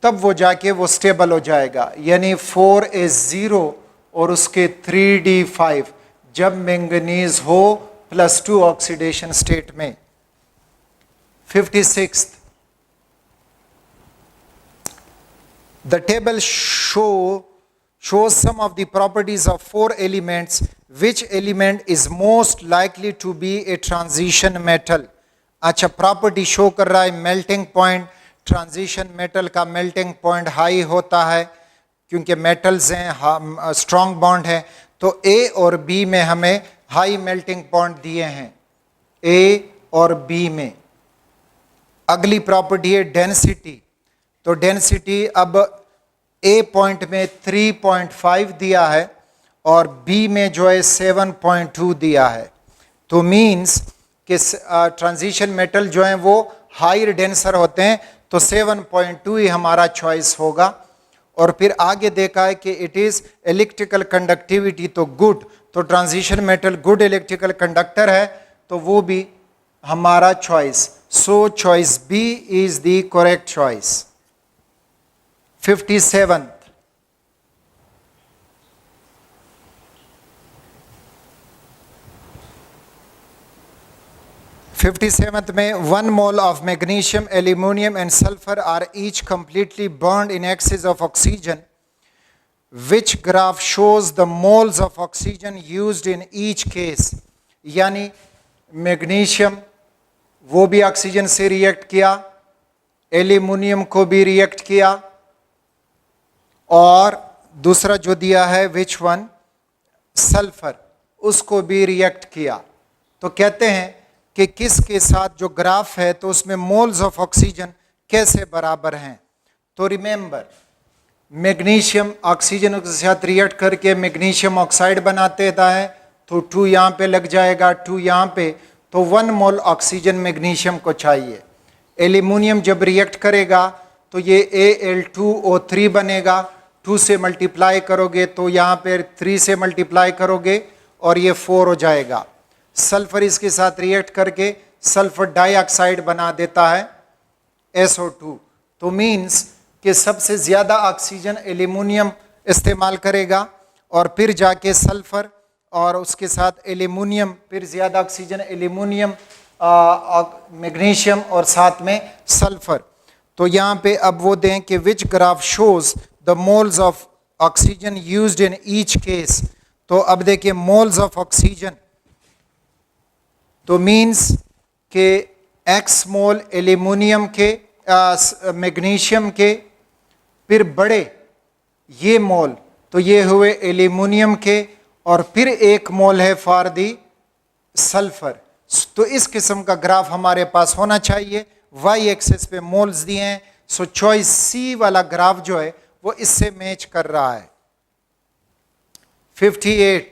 तब वो जाके वो स्टेबल हो जाएगा, यानी 4s0 और उसके 3d5 जब मैंगनीज हो +2 ऑक्सीडेशन स्टेट में। 56th, the table shows some of the properties of 4 elements. Which element is most likely to be a transition metal? अच्छा, प्रॉपर्टी शो कर रहा है मेल्टिंग पॉइंट। ट्रांजिशन मेटल का मेल्टिंग पॉइंट हाई होता है क्योंकि मेटल्स हैं, स्ट्रॉन्ग बॉन्ड है। तो ए और बी में हमें हाई मेल्टिंग पॉइंट दिए हैं, ए और बी में। अगली प्रॉपर्टी है डेंसिटी। तो डेंसिटी अब ए पॉइंट में 3.5 दिया है और बी में जो है 7.2 दिया है। तो मीन्स कि ट्रांजिशन मेटल जो हैं वो हायर डेंसर होते हैं, तो 7.2 ही हमारा चॉइस होगा। और फिर आगे देखा है कि इट इज़ इलेक्ट्रिकल कंडक्टिविटी, तो गुड, तो transition metal good electrical conductor है, तो वो भी हमारा choice. So choice B is the correct choice. 57th, में 1 mole of magnesium, aluminum and sulfur are each completely burned in excess of oxygen. Which graph shows the moles of oxygen used in each case? यानी मैग्नीशियम वो भी ऑक्सीजन से रिएक्ट किया, एल्यूमिनियम को भी रिएक्ट किया, और दूसरा जो दिया है विच वन, सल्फर, उसको भी रिएक्ट किया। तो कहते हैं कि किसके साथ जो ग्राफ है तो उसमें मोल्स ऑफ ऑक्सीजन कैसे बराबर हैं। तो रिमेंबर, मैग्नीशियम ऑक्सीजन के साथ रिएक्ट करके मैग्नीशियम ऑक्साइड बनाते है, तो 2 यहाँ पे लग जाएगा, 2 यहाँ पे, तो 1 मोल ऑक्सीजन मैग्नीशियम को चाहिए। एल्यूमिनियम जब रिएक्ट करेगा तो ये Al2O3 बनेगा, 2 से मल्टीप्लाई करोगे तो यहाँ पे 3 से मल्टीप्लाई करोगे और ये 4 हो जाएगा। सल्फर इसके साथ रिएक्ट करके सल्फर डाइऑक्साइड बना देता है SO2। तो मीन्स कि सबसे ज़्यादा ऑक्सीजन एल्यूमिनियम इस्तेमाल करेगा और फिर जाके सल्फर और उसके साथ एल्यूमिनियम, फिर ज़्यादा ऑक्सीजन, एल्यूमिनियम, मैग्नीशियम और साथ में सल्फर। तो यहाँ पे अब वो दें कि which graph shows the moles of oxygen used in each case. तो अब देखिए मोल्स ऑफ ऑक्सीजन तो मीन्स के एक्स मोल एल्यूमिनियम के, मैग्नीशियम के, फिर बड़े ये मोल तो ये हुए एल्यूमिनियम के, और फिर एक मोल है फॉर दी सल्फर। तो इस किस्म का ग्राफ हमारे पास होना चाहिए। वाई एक्सिस पे मोल्स दिए हैं, सो चॉइस सी वाला ग्राफ जो है वो इससे मैच कर रहा है। 58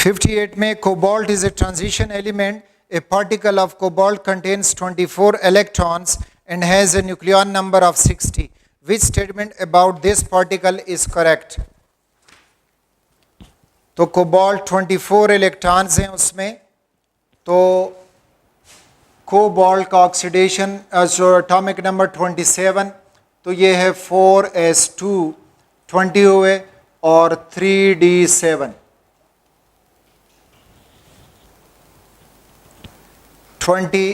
58 में cobalt is a transition element. A particle of cobalt contains 24 electrons and has a nucleon number of 60. Which statement about this particle is correct? तो कोबाल्ट 24 इलेक्ट्रॉन्स हैं उसमें, तो कोबाल्ट का ऑक्सीडेशन जो एटॉमिक नंबर 27, तो ये है 4s2, 20 हुए और 3d7, 20।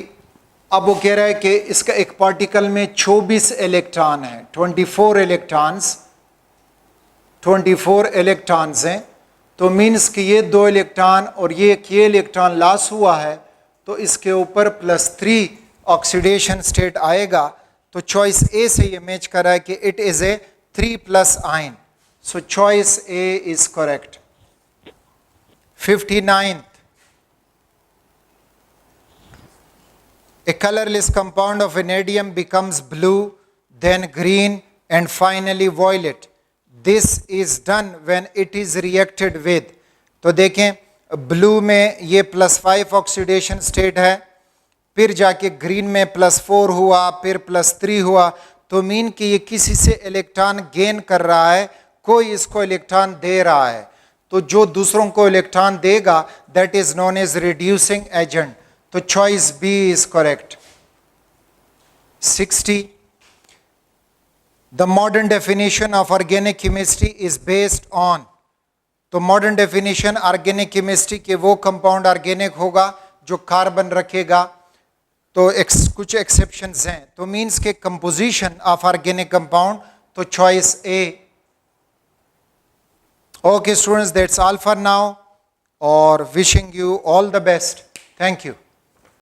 अब वो कह रहा है कि इसका एक पार्टिकल में 24 इलेक्ट्रॉन है, 24 इलेक्ट्रॉन्स हैं। तो मीन्स कि ये 2 इलेक्ट्रॉन और ये इलेक्ट्रॉन लॉस हुआ है, तो इसके ऊपर +3 ऑक्सीडेशन स्टेट आएगा। तो चॉइस ए से ये मैच कर रहा है कि it is a 3+ ion. So choice A is correct. 59 A colorless compound of vanadium becomes blue, then green, and finally violet. This is done when it is reacted with. तो देखें ब्लू में ये +5 ऑक्सीडेशन स्टेट है, फिर जाके ग्रीन में +4 हुआ, फिर +3 हुआ। तो मीन कि ये किसी से इलेक्ट्रॉन गेन कर रहा है, कोई इसको इलेक्ट्रॉन दे रहा है। तो जो दूसरों को इलेक्ट्रॉन देगा that is known as reducing agent. तो choice B is correct. 60 the modern definition of organic chemistry is based on. तो मॉडर्न डेफिनेशन ऑर्गेनिक केमिस्ट्री के वो कंपाउंड ऑर्गेनिक होगा जो कार्बन रखेगा। तो कुछ एक्सेप्शंस हैं, तो मीन्स के कंपोजिशन ऑफ ऑर्गेनिक कंपाउंड, तो choice A. Okay students, that's all for now और wishing you all the best. Thank you.